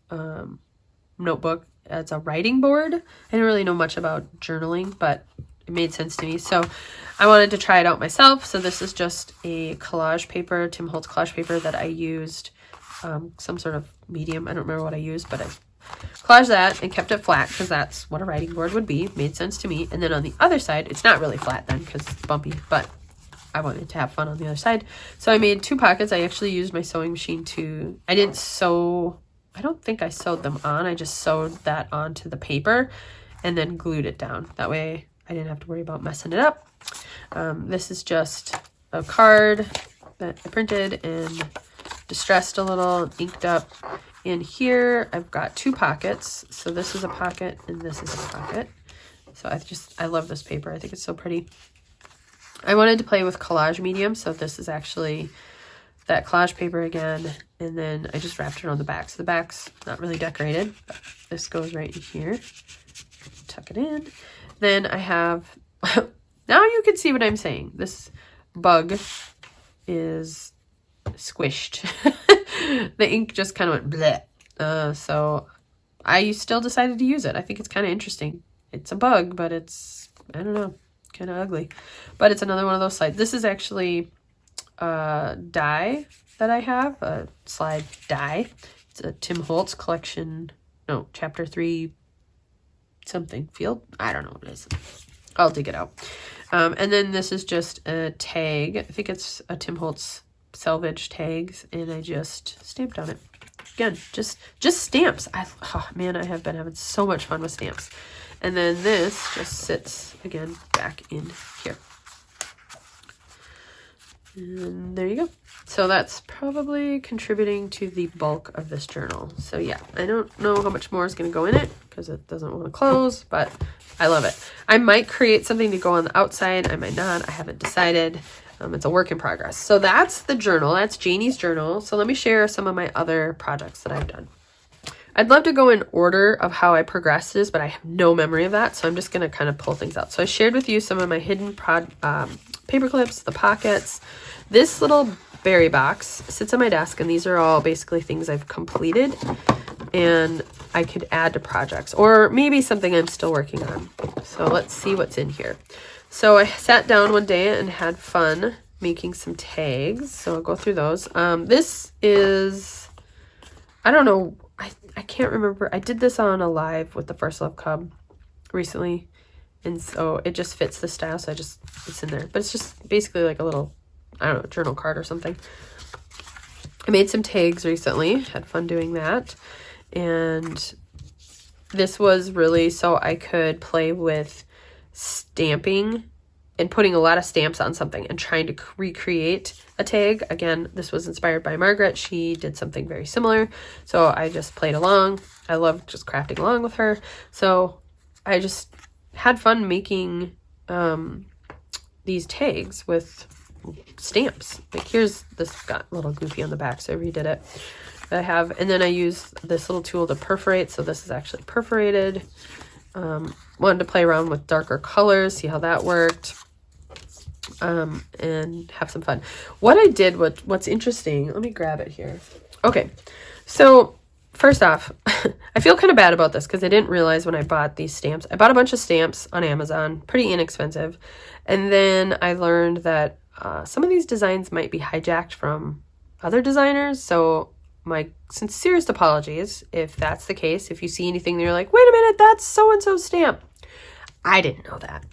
notebook. It's a writing board. I didn't really know much about journaling, but it made sense to me. So I wanted to try it out myself. So this is just a collage paper, Tim Holtz collage paper that I used, some sort of medium. I don't remember what I used, but I collaged that and kept it flat because that's what a writing board would be. Made sense to me. And then on the other side, it's not really flat then because it's bumpy, but I wanted to have fun on the other side. So I made 2 pockets. I actually used my sewing machine I don't think I sewed them on. I just sewed that onto the paper and then glued it down. That way I didn't have to worry about messing it up. This is just a card that I printed and distressed a little, inked up. In here, I've got 2 pockets. So this is a pocket and this is a pocket. So I love this paper. I think it's so pretty. I wanted to play with collage medium, so this is actually that collage paper again, and then I just wrapped it on the back. So the back's not really decorated, but this goes right in here. Tuck it in. Then I have, now you can see what I'm saying. This bug is squished. The ink just kind of went bleh. So I still decided to use it. I think it's kind of interesting. It's a bug, but it's, I don't know, kind of ugly. But it's another one of those slides. This is actually a die that I have, a slide die. It's a Tim Holtz collection, no, chapter 3 something field. I don't know what it is. I'll dig it out. And then this is just a tag. I think it's a Tim Holtz selvage tags, and I just stamped on it. Again, just stamps. Oh man, I have been having so much fun with stamps. And then this just sits again back in here. And there you go. So that's probably contributing to the bulk of this journal. So yeah, I don't know how much more is going to go in it because it doesn't want to close, but I love it. I might create something to go on the outside. I might not. I haven't decided. It's a work in progress. So that's the journal. That's Janie's journal. So let me share some of my other projects that I've done. I'd love to go in order of how I progressed this, but I have no memory of that. So I'm just going to kind of pull things out. So I shared with you some of my hidden paper clips, the pockets. This little berry box sits on my desk, and these are all basically things I've completed and I could add to projects, or maybe something I'm still working on. So let's see what's in here. So I sat down one day and had fun making some tags. So I'll go through those. This is, I don't know, I can't remember. I did this on a live with the First Love Cub recently, and so it just fits the style, so it's in there. But it's just basically like a little, I don't know, journal card or something. I made some tags recently, had fun doing that. And this was really so I could play with stamping and putting a lot of stamps on something and trying to recreate a tag. Again, this was inspired by Margreth. She did something very similar. So I just played along. I love just crafting along with her. So I just had fun making these tags with stamps. Like here's this got a little goofy on the back, so I redid it. that I have. And then I use this little tool to perforate. So this is actually perforated. Wanted to play around with darker colors, see how that worked, and have some fun. What I did, what's interesting, let me grab it here. Okay, so first off, I feel kind of bad about this because I didn't realize when I bought these stamps. I bought a bunch of stamps on Amazon, pretty inexpensive, and then I learned that some of these designs might be hijacked from other designers, so my sincerest apologies if that's the case. If you see anything that you're like, wait a minute, that's so-and-so's stamp. I didn't know that,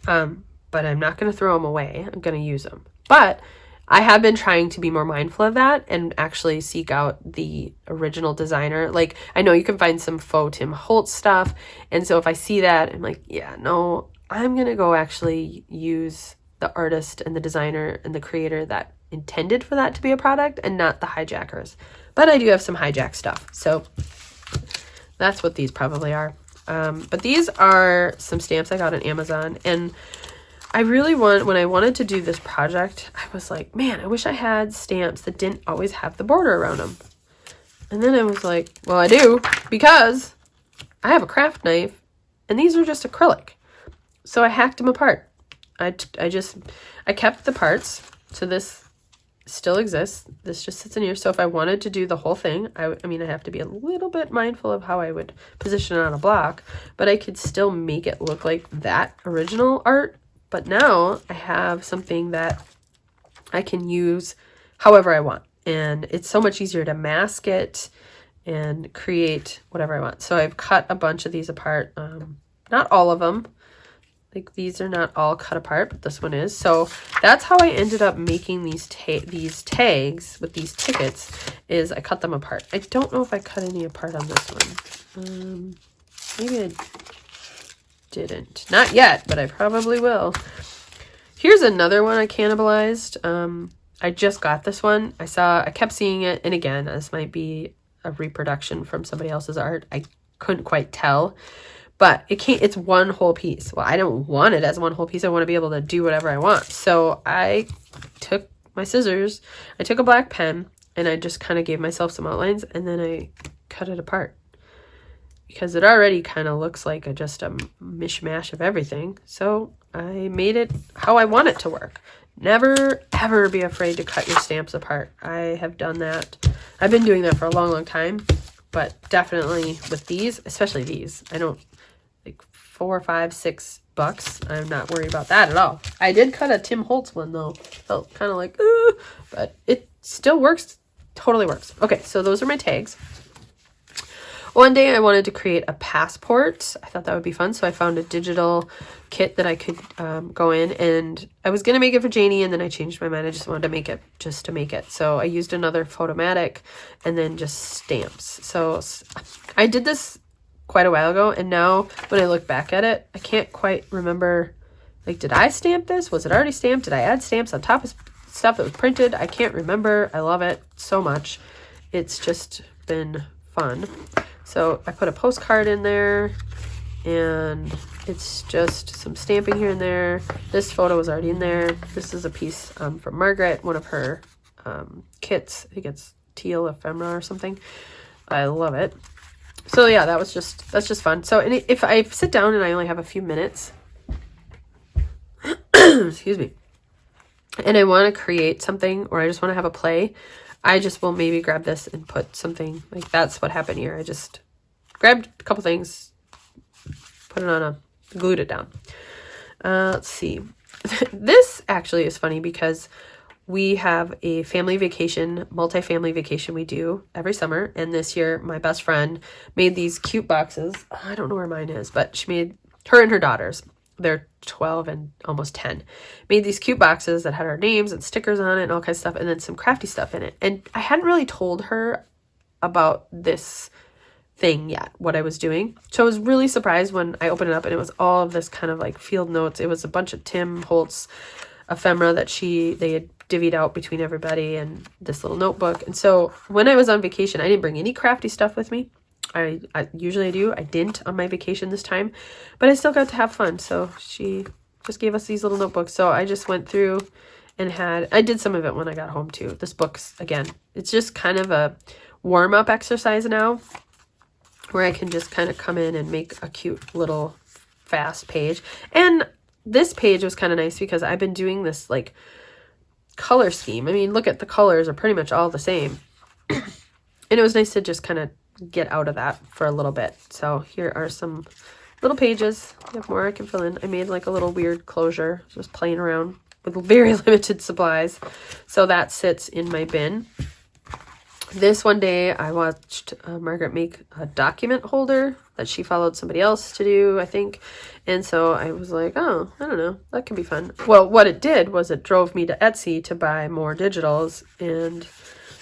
but I'm not going to throw them away. I'm going to use them. But I have been trying to be more mindful of that and actually seek out the original designer. Like, I know you can find some faux Tim Holtz stuff, and so if I see that, I'm like, yeah, no, I'm going to go actually use the artist and the designer and the creator that intended for that to be a product and not the hijackers. But I do have some hijack stuff, so that's what these probably are. But these are some stamps I got on Amazon, and I really when I wanted to do this project, I was like, man, I wish I had stamps that didn't always have the border around them. And then I was like, well, I do, because I have a craft knife, and these are just acrylic. So I hacked them apart. I kept the parts, so this still exists. This just sits in here. So if I wanted to do the whole thing, I mean, I have to be a little bit mindful of how I would position it on a block, but I could still make it look like that original art. But now I have something that I can use however I want, and it's so much easier to mask it and create whatever I want. So I've cut a bunch of these apart, not all of them. Like, these are not all cut apart, but this one is. So that's how I ended up making these tags with these tickets, is I cut them apart. I don't know if I cut any apart on this one. Maybe I didn't. Not yet, but I probably will. Here's another one I cannibalized. I just got this one. I kept seeing it, and again, this might be a reproduction from somebody else's art. I couldn't quite tell. But it's one whole piece. Well, I don't want it as one whole piece. I want to be able to do whatever I want. So I took my scissors, I took a black pen, and I just kind of gave myself some outlines, and then I cut it apart. Because it already kind of looks like just a mishmash of everything. So I made it how I want it to work. Never, ever be afraid to cut your stamps apart. I have done that. I've been doing that for a long, long time. But definitely with these, especially these, I don't, like $4, $5, $6. I'm not worried about that at all. I did cut a Tim Holtz one though. Felt kind of like, but it still works. Totally works. Okay, so those are my tags. One day I wanted to create a passport. I thought that would be fun. So I found a digital kit that I could go in, and I was going to make it for Janie, and then I changed my mind. I just wanted to make it just to make it. So I used another Photomatic and then just stamps. So I did this quite a while ago, and now when I look back at it, I can't quite remember, like, did I stamp this? Was it already stamped? Did I add stamps on top of stuff that was printed? I can't remember. I love it so much. It's just been fun. So I put a postcard in there, and it's just some stamping here and there. This photo was already in there. This is a piece from Margreth, one of her kits. I think it's teal ephemera or something. I love it. So yeah, that's just fun. So if I sit down and I only have a few minutes, excuse me, and I want to create something, or I just want to have a play, I just will maybe grab this and put something, like that's what happened here. I just grabbed a couple things, put it on glued it down. Let's see. This actually is funny because we have a family vacation, multi-family vacation we do every summer. And this year, my best friend made these cute boxes. I don't know where mine is, but she made, her and her daughters, they're 12 and almost 10, made these cute boxes that had our names and stickers on it and all kinds of stuff, and then some crafty stuff in it. And I hadn't really told her about this thing yet, what I was doing. So I was really surprised when I opened it up, and it was all of this kind of like field notes. It was a bunch of Tim Holtz ephemera that they had divvied out between everybody, and this little notebook. And so when I was on vacation, I didn't bring any crafty stuff with me. I usually do. I didn't on my vacation this time, but I still got to have fun. So she just gave us these little notebooks. So I just went through and I did some of it when I got home too. This book's, again, it's just kind of a warm-up exercise now, where I can just kind of come in and make a cute little fast page. And this page was kind of nice because I've been doing this like color scheme. I mean, look at the colors are pretty much all the same. And it was nice to just kind of get out of that for a little bit. So here are some little pages. I have more I can fill in. I made like a little weird closure, just playing around with very limited supplies. So that sits in my bin. This one day I watched Margaret make a document holder that she followed somebody else to do, I think. And so I was like, oh, I don't know, that can be fun. Well, what it did was it drove me to Etsy to buy more digitals and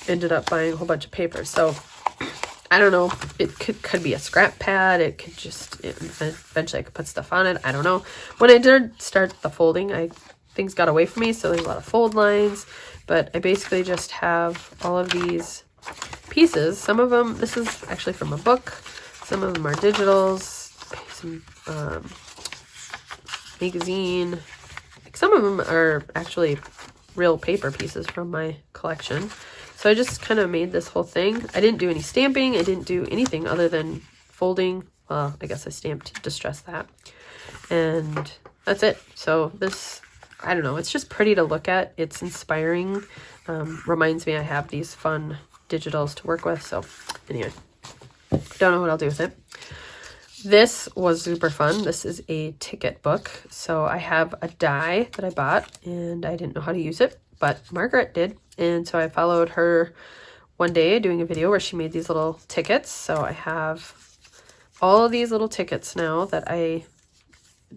ended up buying a whole bunch of papers. So I don't know, it could be a scrap pad. It could just, eventually I could put stuff on it. I don't know. When I did start the folding, things got away from me. So there's a lot of fold lines, but I basically just have all of these pieces. Some of them, this is actually from a book. Some of them are digitals, some magazine. Some of them are actually real paper pieces from my collection. So I just kind of made this whole thing. I didn't do any stamping. I didn't do anything other than folding. Well, I guess I stamped Distress that. And that's it. So this, I don't know, it's just pretty to look at. It's inspiring. Reminds me I have these fun digitals to work with. So anyway, don't know what I'll do with it. This was super fun. This is a ticket book. So I have a die that I bought and I didn't know how to use it, but Margaret did. And so I followed her one day doing a video where she made these little tickets. So I have all of these little tickets now that I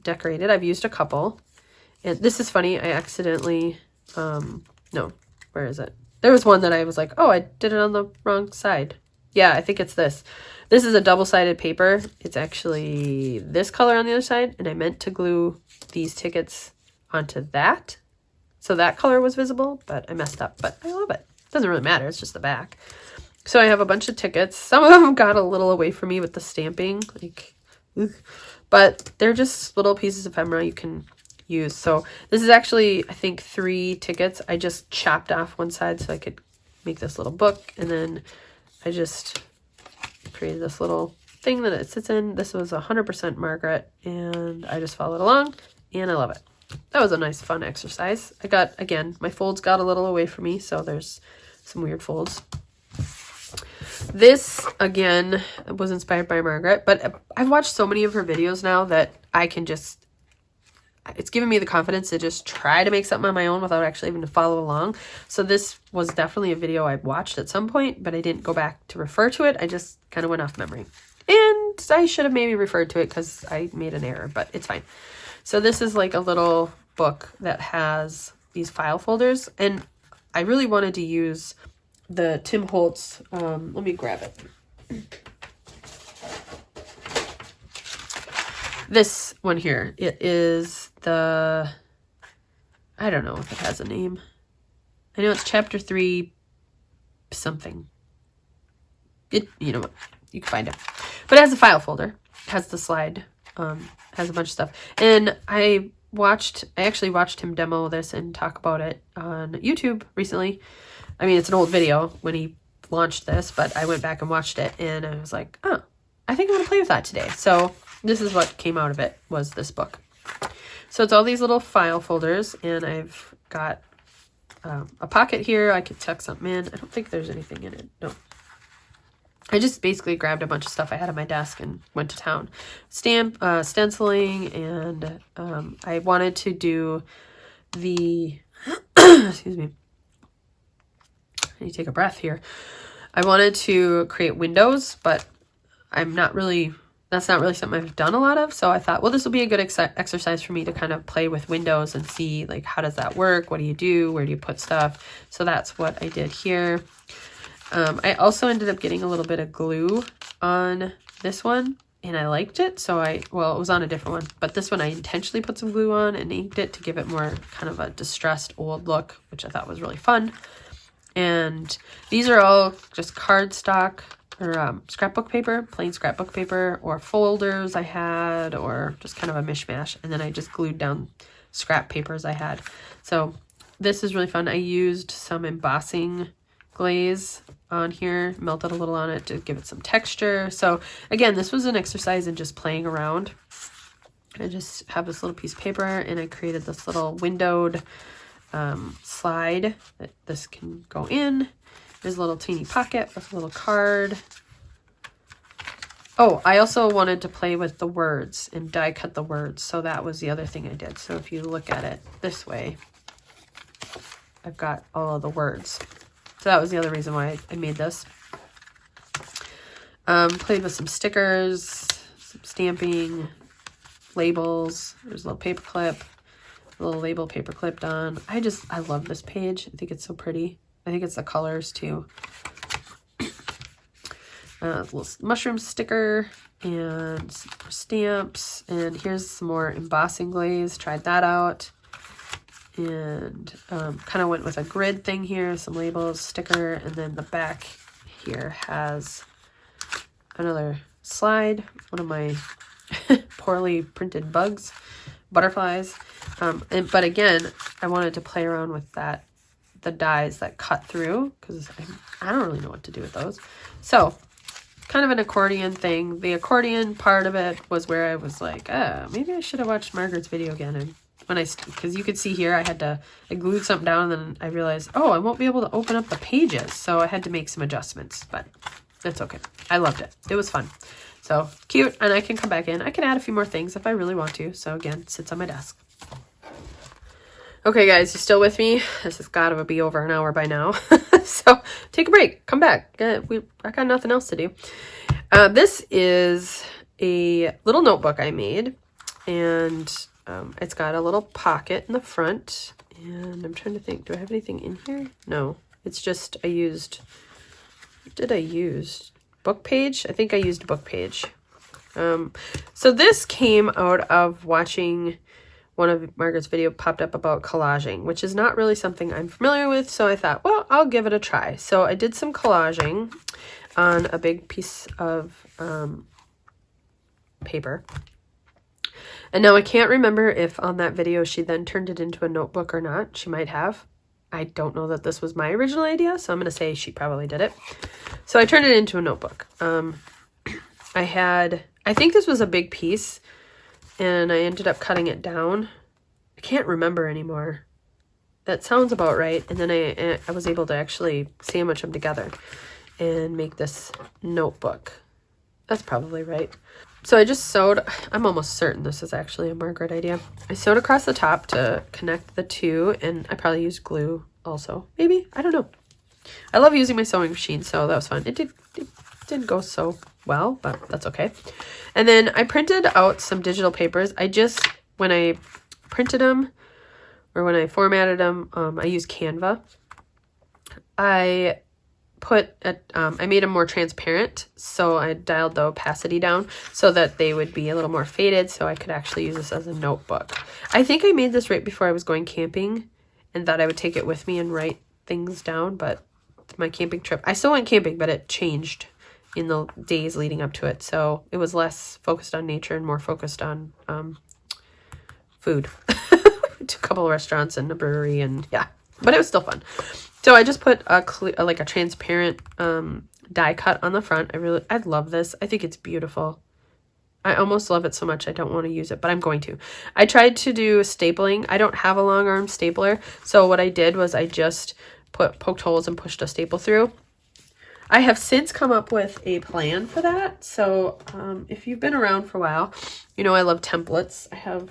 decorated. I've used a couple. And this is funny. I accidentally, no, where is it? There was one that I was like, oh, I did it on the wrong side. Yeah, I think it's this. This is a double-sided paper. It's actually this color on the other side. And I meant to glue these tickets onto that, so that color was visible, but I messed up. But I love it. Doesn't really matter. It's just the back. So I have a bunch of tickets. Some of them got a little away from me with the stamping, like, but they're just little pieces of ephemera you can use. So this is actually, I think, 3 tickets. I just chopped off one side so I could make this little book, and then I just created this little thing that it sits in. This was 100% Margaret, and I just followed along, and I love it. That was a nice, fun exercise. I got, again, my folds got a little away from me, so there's some weird folds. This, again, was inspired by Margaret, but I've watched so many of her videos now that I can just, it's given me the confidence to just try to make something on my own without actually having to follow along. So this was definitely a video I watched at some point, but I didn't go back to refer to it. I just kind of went off memory. And I should have maybe referred to it because I made an error, but it's fine. So this is like a little book that has these file folders, and I really wanted to use the Tim Holtz, let me grab it. This one here, it is the, I don't know if it has a name. I know it's chapter 3 something. It, you know what, you can find it. But it has a file folder, it has the slide, has a bunch of stuff. And I actually watched him demo this and talk about it on YouTube recently. I mean, it's an old video when he launched this, but I went back and watched it and I was like, oh, I think I'm going to play with that today. So this is what came out of it, was this book. So it's all these little file folders, and I've got a pocket here. I could tuck something in. I don't think there's anything in it. No. I just basically grabbed a bunch of stuff I had on my desk and went to town. Stenciling, and I wanted to do the, excuse me, I need to take a breath here. I wanted to create windows, but that's not really something I've done a lot of. So I thought, well, this will be a good exercise for me to kind of play with windows and see, like, how does that work? What do you do? Where do you put stuff? So that's what I did here. I also ended up getting a little bit of glue on this one, and I liked it. So well, it was on a different one, but this one I intentionally put some glue on and inked it to give it more kind of a distressed old look, which I thought was really fun. And these are all just cardstock or scrapbook paper, plain scrapbook paper, or folders I had, or just kind of a mishmash. And then I just glued down scrap papers I had. So this is really fun. I used some embossing glaze on here, melted a little on it to give it some texture. So again, this was an exercise in just playing around. I just have this little piece of paper and I created this little windowed slide that this can go in. There's a little teeny pocket with a little card. Oh, I also wanted to play with the words and die cut the words. So that was the other thing I did. So if you look at it this way, I've got all of the words. So that was the other reason why I made this. Played with some stickers, some stamping, labels. There's a little paper clip, a little label paper clipped on. I love this page. I think it's so pretty. I think it's the colors too. A little mushroom sticker and some more stamps. And here's some more embossing glaze. Tried that out. And kind of went with a grid thing here. Some labels, sticker, and then the back here has another slide. One of my poorly printed bugs, butterflies. But again, I wanted to play around with that, the dies that cut through, because I don't really know what to do with those. So kind of an accordion thing. The accordion part of it was where I was like, maybe I should have watched Margaret's video again. And because you could see here, I glued something down and then I realized, oh, I won't be able to open up the pages. So I had to make some adjustments, but that's okay. I loved it. It was fun. So cute. And I can come back in. I can add a few more things if I really want to. So again, sits on my desk. Okay, guys, you still with me? This has got to be over an hour by now. So take a break. Come back. I got nothing else to do. This is a little notebook I made. And it's got a little pocket in the front. And I'm trying to think. Do I have anything in here? No. It's just what did I use? Book page? I think I used book page. So this came out of watching one of Margaret's video popped up about collaging, which is not really something I'm familiar with. So I thought, well, I'll give it a try. So I did some collaging on a big piece of paper. And now I can't remember if on that video she then turned it into a notebook or not. She might have. I don't know that this was my original idea, so I'm going to say she probably did it. So I turned it into a notebook. I think this was a big piece, and I ended up cutting it down. I can't remember anymore. That sounds about right. And then I was able to actually sandwich them together and make this notebook. That's probably right. So I just sewed, I'm almost certain this is actually a Margaret idea. I sewed across the top to connect the two, and I probably used glue also. Maybe, I don't know. I love using my sewing machine, so that was fun. It didn't go so well, but that's okay. And then I printed out some digital papers. When I printed them, or when I formatted them, I used Canva. I made them more transparent, so I dialed the opacity down so that they would be a little more faded, so I could actually use this as a notebook. I think I made this right before I was going camping and thought I would take it with me and write things down, but my camping trip, I still went camping, but it changed in the days leading up to it, so it was less focused on nature and more focused on food. To a couple of restaurants and a brewery, and yeah, but it was still fun. So I just put a transparent die cut on the front. I love this. I think it's beautiful. I almost love it so much I don't want to use it, but I'm going to. I tried to do stapling. I don't have a long arm stapler, so what I did was I just poked holes and pushed a staple through. I have since come up with a plan for that. So if you've been around for a while, you know I love templates. I have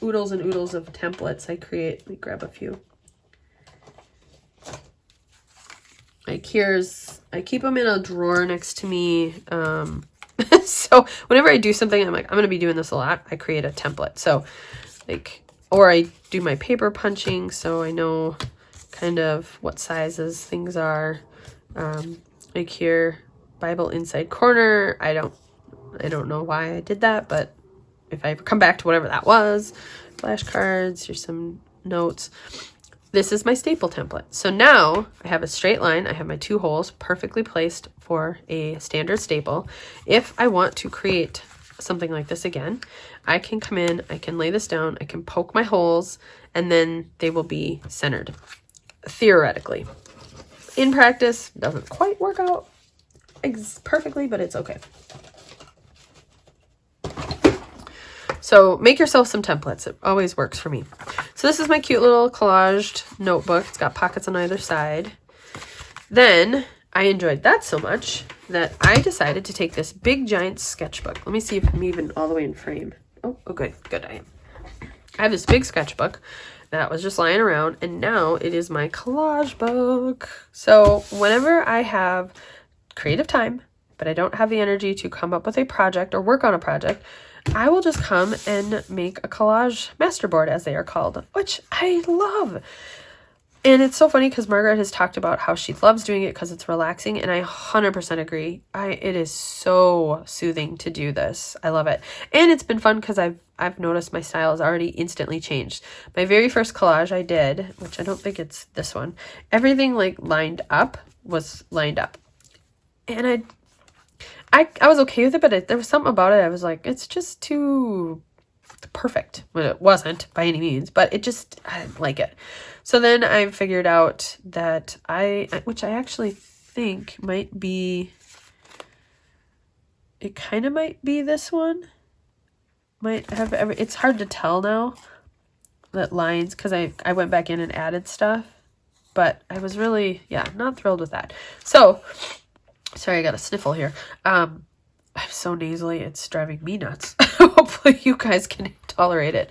oodles and oodles of templates I create. Let me grab a few. Like I keep them in a drawer next to me. So whenever I do something, I'm like, I'm going to be doing this a lot. I create a template. So or I do my paper punching, so I know kind of what sizes things are. Like here, Bible inside corner. I don't know why I did that, but if I come back to whatever that was, flashcards, here's some notes. This is my staple template. So now I have a straight line. I have my two holes perfectly placed for a standard staple. If I want to create something like this again, I can come in, I can lay this down, I can poke my holes, and then they will be centered, theoretically. in practice, doesn't quite work out perfectly, but it's okay. So make yourself some templates. It always works for me. So this is my cute little collaged notebook. It's got pockets on either side. Then I enjoyed that so much that I decided to take this big giant sketchbook. Let me see if I'm even all the way in frame. Oh, good, I am. I have this big sketchbook that was just lying around, and now it is my collage book. So whenever I have creative time, but I don't have the energy to come up with a project or work on a project, I will just come and make a collage masterboard, as they are called, which I love. And it's so funny because Margaret has talked about how she loves doing it because it's relaxing, and I 100% agree. It is so soothing to do this. I love it. And it's been fun because I've noticed my style has already instantly changed. My very first collage I did, which I don't think it's this one, everything like was lined up. And I was okay with it, but there was something about it. I was like, it's just too perfect. Well, it wasn't by any means, but I didn't like it. So then I figured out that which I actually think might be, it kind of might be this one. Might have it's hard to tell now, that lines, because I went back in and added stuff, but I was really, not thrilled with that. So, sorry, I got a sniffle here. I'm so nasally, it's driving me nuts. Hopefully you guys can tolerate it.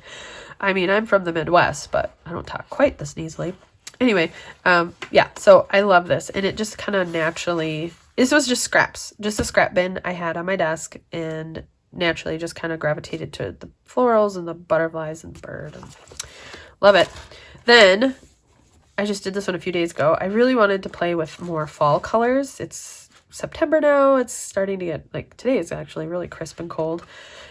I mean, I'm from the Midwest, but I don't talk quite this nasally. Anyway, so I love this, and it just kind of naturally, this was just scraps, just a scrap bin I had on my desk, and naturally just kind of gravitated to the florals and the butterflies and the bird, and love it. Then I just did this one a few days ago. I really wanted to play with more fall colors. It's September now. It's starting to get, like, today is actually really crisp and cold.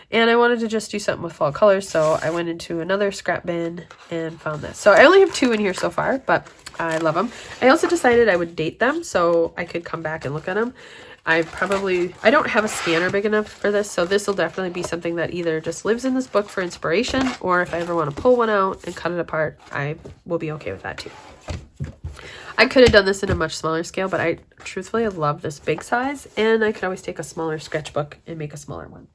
And I wanted to just do something with fall colors, so I went into another scrap bin and found this. So I only have 2 in here so far, but I love them. I also decided I would date them so I could come back and look at them. I don't have a scanner big enough for this, so this will definitely be something that either just lives in this book for inspiration, or if I ever want to pull one out and cut it apart, I will be okay with that too. I could have done this in a much smaller scale, but I truthfully love this big size, and I could always take a smaller sketchbook and make a smaller one.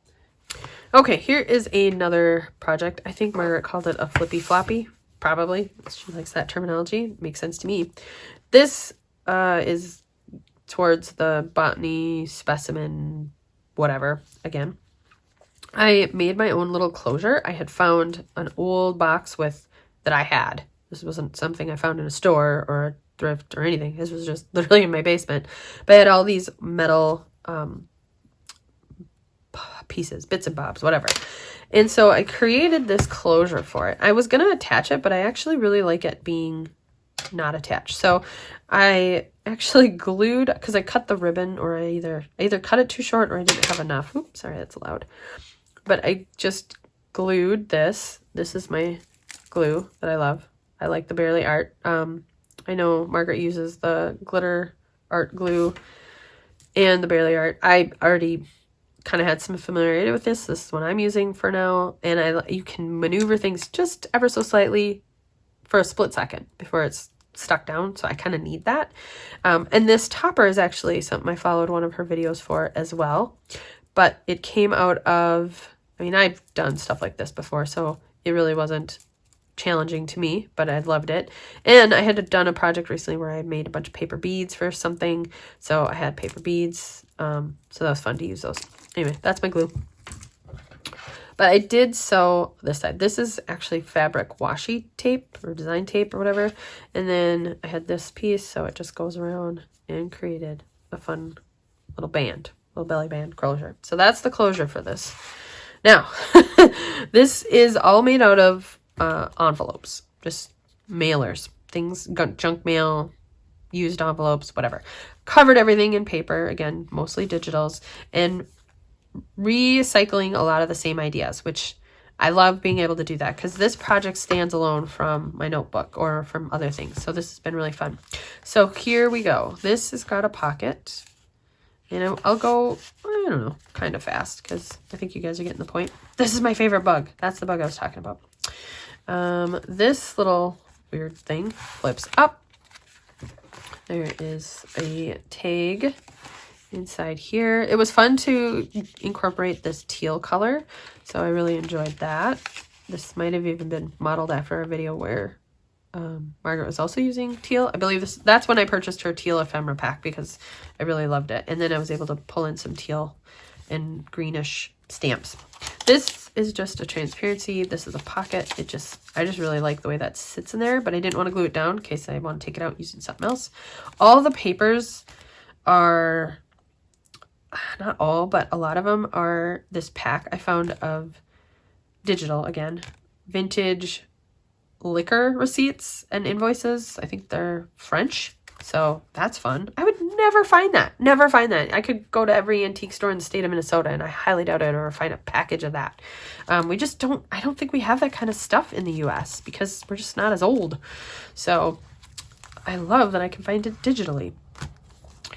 Okay, here is another project. I think Margaret called it a flippy floppy, probably. She likes that terminology. Makes sense to me. This is towards the botany specimen, whatever, again. I made my own little closure. I had found an old box that I had. This wasn't something I found in a store or a thrift or anything. This was just literally in my basement. But I had all these metal pieces, bits and bobs, whatever. And so I created this closure for it. I was going to attach it, but I actually really like it being not attached. So I actually glued, because I cut the ribbon, or I either cut it too short or I didn't have enough. Oops, sorry, that's loud. But I just glued this. This is my glue that I love. I like the Barely Art. I know Margaret uses the glitter art glue and the Barely Art. I already kind of had some familiarity with this. This is what I'm using for now. And you can maneuver things just ever so slightly for a split second before it's stuck down. So I kind of need that. And this topper is actually something I followed one of her videos for as well. But it came out of, I've done stuff like this before, so it really wasn't challenging to me, but I loved it. And I had done a project recently where I made a bunch of paper beads for something. So I had paper beads. So that was fun to use those. Anyway, that's my glue. But I did sew this side. This is actually fabric washi tape or design tape or whatever. And then I had this piece, so it just goes around and created a fun little belly band closure. So that's the closure for this. Now, this is all made out of envelopes, just mailers, things, junk mail, used envelopes, whatever. Covered everything in paper, again, mostly digitals, and recycling a lot of the same ideas, which I love being able to do that because this project stands alone from my notebook or from other things. So this has been really fun. So here we go. This has got a pocket, and I'll go, I don't know, kind of fast because I think you guys are getting the point. This is my favorite bug. That's the bug I was talking about. This little weird thing flips up. There is a tag inside here. It was fun to incorporate this teal color, so I really enjoyed that. This might have even been modeled after a video where Margaret was also using teal. I believe that's when I purchased her teal ephemera pack because I really loved it. And then I was able to pull in some teal and greenish stamps. This is just a transparency. This is a pocket. I just really like the way that sits in there, but I didn't want to glue it down in case I want to take it out using something else. All the papers are, not all, but a lot of them are this pack I found of digital, again, vintage liquor receipts and invoices. I think they're French, so that's fun. I would never find that. Never find that. I could go to every antique store in the state of Minnesota, and I highly doubt I'd ever find a package of that. We just don't, I don't think we have that kind of stuff in the US because we're just not as old. So I love that I can find it digitally.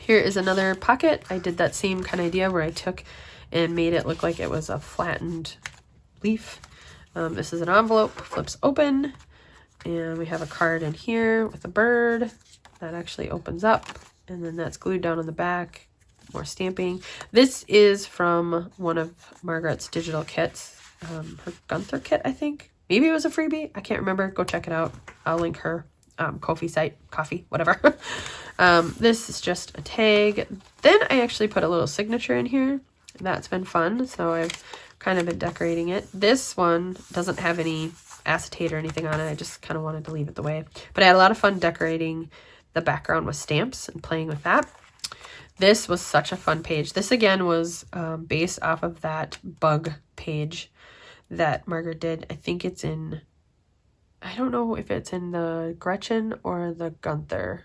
Here is another pocket. I did that same kind of idea where I took and made it look like it was a flattened leaf. This is an envelope, flips open. And we have a card in here with a bird that actually opens up, and then that's glued down on the back. More stamping. This is from one of Margaret's digital kits, her Gunther kit, I think. Maybe it was a freebie. I can't remember. Go check it out. I'll link her Ko-fi site, coffee, whatever. This is just a tag. Then I actually put a little signature in here. That's been fun. So I've kind of been decorating it. This one doesn't have any acetate or anything on it. I just kind of wanted to leave it the way. But I had a lot of fun decorating the background with stamps and playing with that. This was such a fun page. This again was based off of that bug page that Margaret did. I think it's in, I don't know if it's in the Gretchen or the Gunther.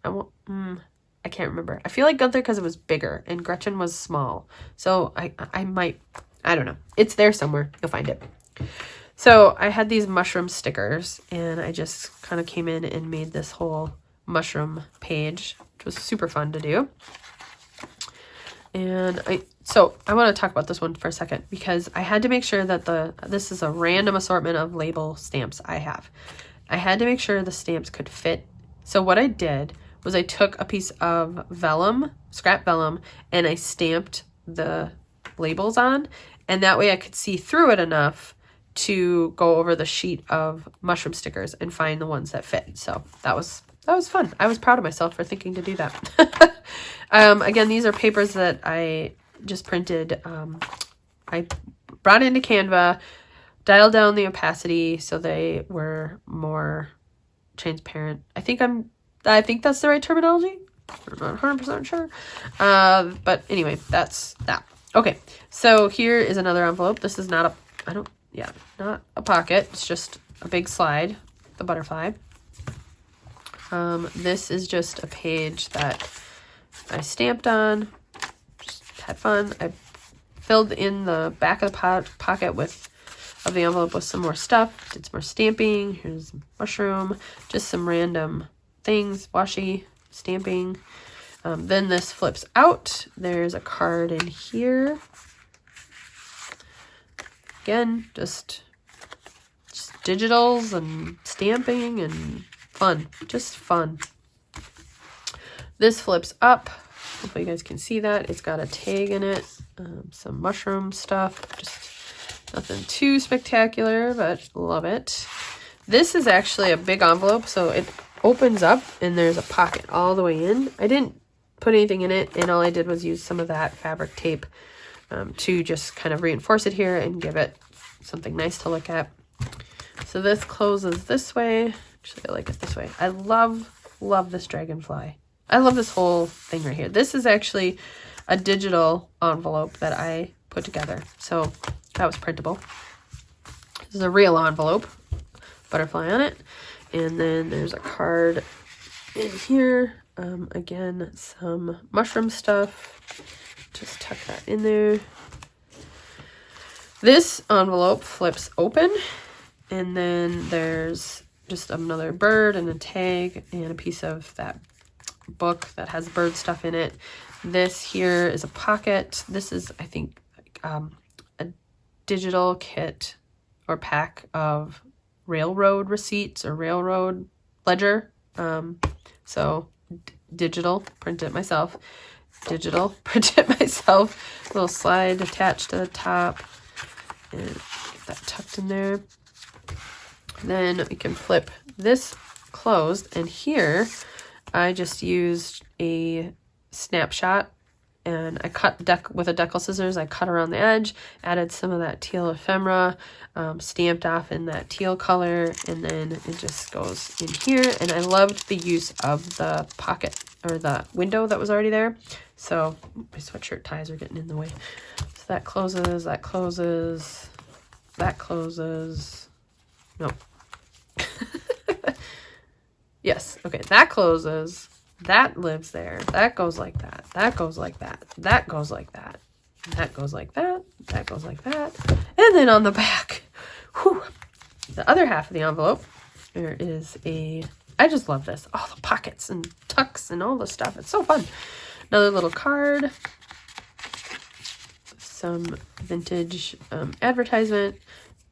I can't remember. I feel like Gunther because it was bigger and Gretchen was small. So I might, I don't know. It's there somewhere. You'll find it. So I had these mushroom stickers and I just kind of came in and made this whole mushroom page, which was super fun to do. And so I want to talk about this one for a second because I had to make sure that this is a random assortment of label stamps I have. I had to make sure the stamps could fit. So what I did was I took a piece of vellum, scrap vellum, and I stamped the labels on, and that way I could see through it enough to go over the sheet of mushroom stickers and find the ones that fit. So that was fun. I was proud of myself for thinking to do that. Again, these are papers that I just printed. I brought into Canva, dialed down the opacity so they were more transparent. I think that's the right terminology. I'm not 100% sure. But anyway, that's that. Okay, so here is another envelope. This is not not a pocket. It's just a big slide, the butterfly. This is just a page that I stamped on. Just had fun. I filled in the back of the pocket of the envelope with some more stuff. Did some more stamping. Here's mushroom. Just some random things. Washi stamping. Then this flips out. There's a card in here. Again, just digitals and stamping and fun. Just fun. This flips up. Hopefully you guys can see that. It's got a tag in it. Some mushroom stuff. Just nothing too spectacular, but love it. This is actually a big envelope, so it opens up and there's a pocket all the way in. I didn't put anything in it, and all I did was use some of that fabric tape to just kind of reinforce it here and give it something nice to look at. So this closes this way. Actually, I like it this way. I love this dragonfly. I love this whole thing right here. This is actually a digital envelope that I put together. So that was printable. This is a real envelope. Butterfly on it. And then there's a card in here. Again, some mushroom stuff. Just tuck that in there. This envelope flips open, and then there's just another bird and a tag and a piece of that book that has bird stuff in it. This here is a pocket. This is, I think, a digital kit or pack of railroad receipts or railroad ledger. So digital, print it myself. Digital, print it myself. Little slide attached to the top. And get that tucked in there. Then we can flip this closed. And here, I just used a snapshot. And I cut with a decal scissors, I cut around the edge, added some of that teal ephemera, stamped off in that teal color, and then it just goes in here. And I loved the use of the pocket, or the window that was already there. So my sweatshirt ties are getting in the way. So that closes, that closes, that closes. No. Yes, okay, that closes. That lives there. That goes like that. That goes like that. That goes like that. That goes like that. That goes like that. And then on the back, whew, the other half of the envelope, there is I just love this. All the pockets and tucks and all the stuff. It's so fun. Another little card. Some vintage advertisement.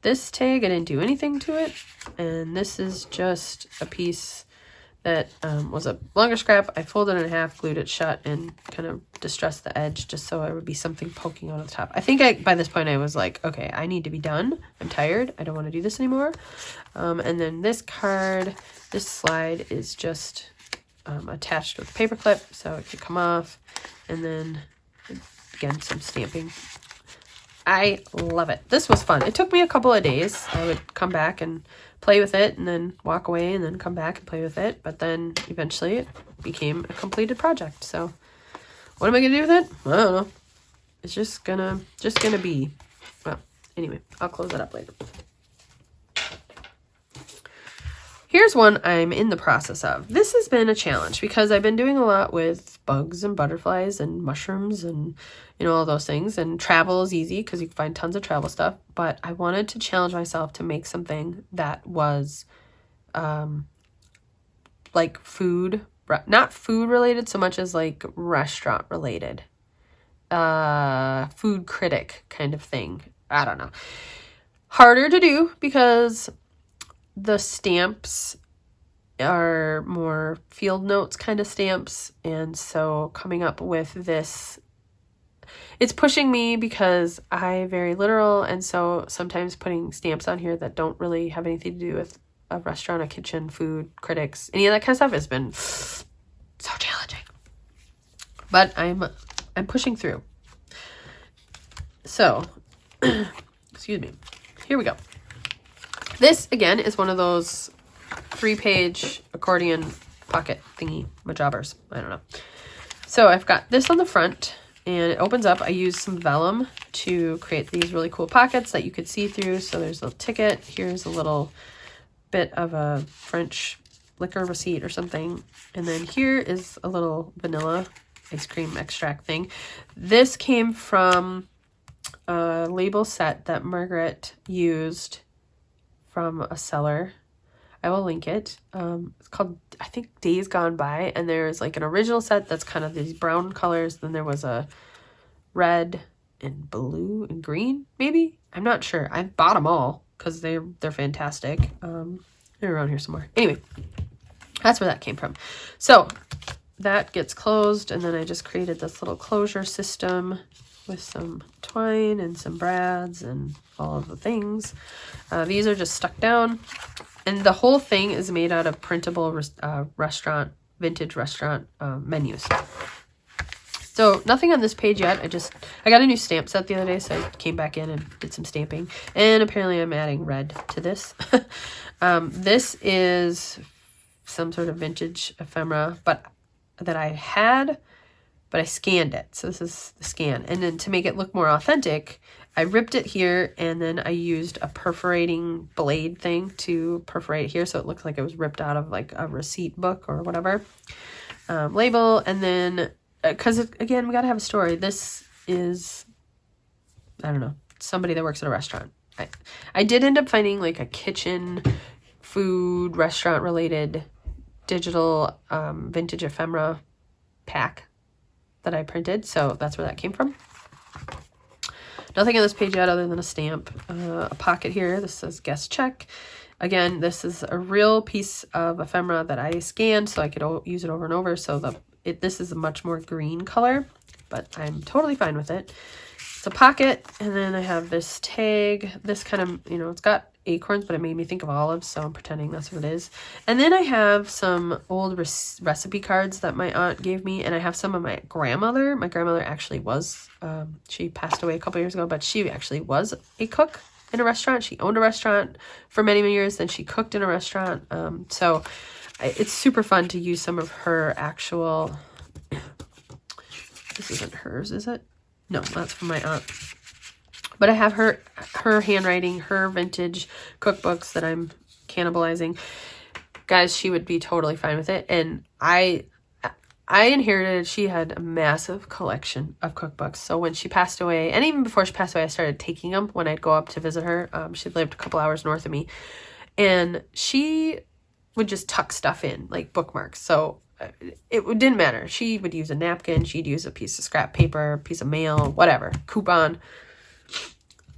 This tag, I didn't do anything to it. And this is just a piece that was a longer scrap. I folded it in half, glued it shut, and kind of distressed the edge just so it would be something poking out of the top. I think by this point I was like, okay, I need to be done. I'm tired. I don't want to do this anymore. And then this card, this slide is just attached with a paper clip so it can come off. And then, again, some stamping. I love it. This was fun. It took me a couple of days. I would come back and play with it and then walk away and then come back and play with it. But then eventually it became a completed project. So what am I going to do with it? I don't know. It's just gonna be. Well, anyway, I'll close it up later. Here's one I'm in the process of. This has been a challenge because I've been doing a lot with bugs and butterflies and mushrooms and, all those things. And travel is easy because you can find tons of travel stuff. But I wanted to challenge myself to make something that was like food, not food related so much as like restaurant related. Food critic kind of thing. I don't know. Harder to do because the stamps are more field notes kind of stamps. And so coming up with this, it's pushing me because I'm very literal. And so sometimes putting stamps on here that don't really have anything to do with a restaurant, a kitchen, food, critics, any of that kind of stuff has been so challenging. But I'm pushing through. So, excuse me. Here we go. This, again, is one of those 3-page accordion pocket thingy majobbers. I don't know. So I've got this on the front, and it opens up. I used some vellum to create these really cool pockets that you could see through. So there's a ticket. Here's a little bit of a French liquor receipt or something. And then here is a little vanilla ice cream extract thing. This came from a label set that Margreth used from a seller. I will link it. It's called, I think, Days Gone By, and there's like an original set that's kind of these brown colors. Then there was a red and blue and green, maybe. I'm not sure. I bought them all because they're fantastic. They're around here somewhere. Anyway, that's where that came from. So that gets closed, and then I just created this little closure system with some twine and some brads and all of the things. These are just stuck down, and the whole thing is made out of printable vintage restaurant menus. So nothing on this page yet. I got a new stamp set the other day, so I came back in and did some stamping. And apparently I'm adding red to this. This is some sort of vintage ephemera, but I scanned it. So this is the scan. And then to make it look more authentic, I ripped it here, and then I used a perforating blade thing to perforate it here so it looks like it was ripped out of like a receipt book or whatever label. And then, because again, we got to have a story. This is, I don't know, somebody that works at a restaurant. I did end up finding like a kitchen, food, restaurant related digital vintage ephemera pack that I printed, so that's where that came from. Nothing on this page yet other than a stamp. A pocket here. This says guest check. Again, this is a real piece of ephemera that I scanned so I could use it over and over. So This is a much more green color, but I'm totally fine with it. It's a pocket, and then I have this tag. This kind of, you know, it's got acorns, but it made me think of olives, so I'm pretending that's what it is. And then I have some old recipe cards that my aunt gave me, and I have some of my grandmother. My grandmother actually was, she passed away a couple years ago, but she actually was a cook in a restaurant. She owned a restaurant for many, many years, then she cooked in a restaurant. So it's super fun to use some of her actual, this isn't hers, is it? No, that's from my aunt. But I have her handwriting, her vintage cookbooks that I'm cannibalizing. Guys, she would be totally fine with it. And I inherited, she had a massive collection of cookbooks. So when she passed away, and even before she passed away, I started taking them when I'd go up to visit her. She lived a couple hours north of me. And she would just tuck stuff in, like bookmarks. So it didn't matter. She would use a napkin. She'd use a piece of scrap paper, piece of mail, whatever, coupon.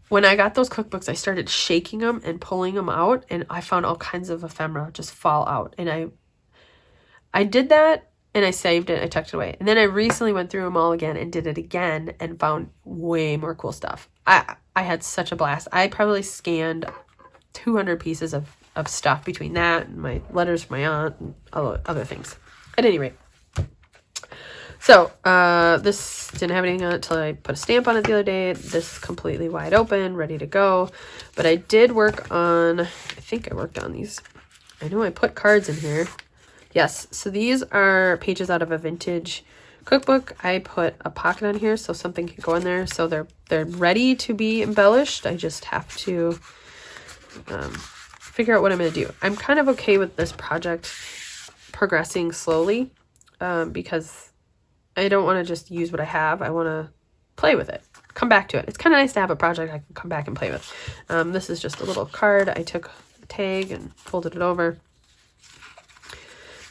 When I got those cookbooks, I started shaking them and pulling them out, and I found all kinds of ephemera just fall out. And I did that, and I saved it. I tucked it away. And then I recently went through them all again and did it again and found way more cool stuff. I had such a blast. I probably scanned 200 pieces of stuff between that and my letters from my aunt and other things. At any rate, so this didn't have anything on it until I put a stamp on it the other day. This is completely wide open, ready to go. But I did work on, I think I worked on these. I know I put cards in here. Yes, so these are pages out of a vintage cookbook. I put a pocket on here so something can go in there. So they're ready to be embellished. I just have to figure out what I'm going to do. I'm kind of okay with this project progressing slowly because I don't want to just use what I have. I want to play with it, come back to it. It's kind of nice to have a project I can come back and play with. This is just a little card. I took a tag and folded it over.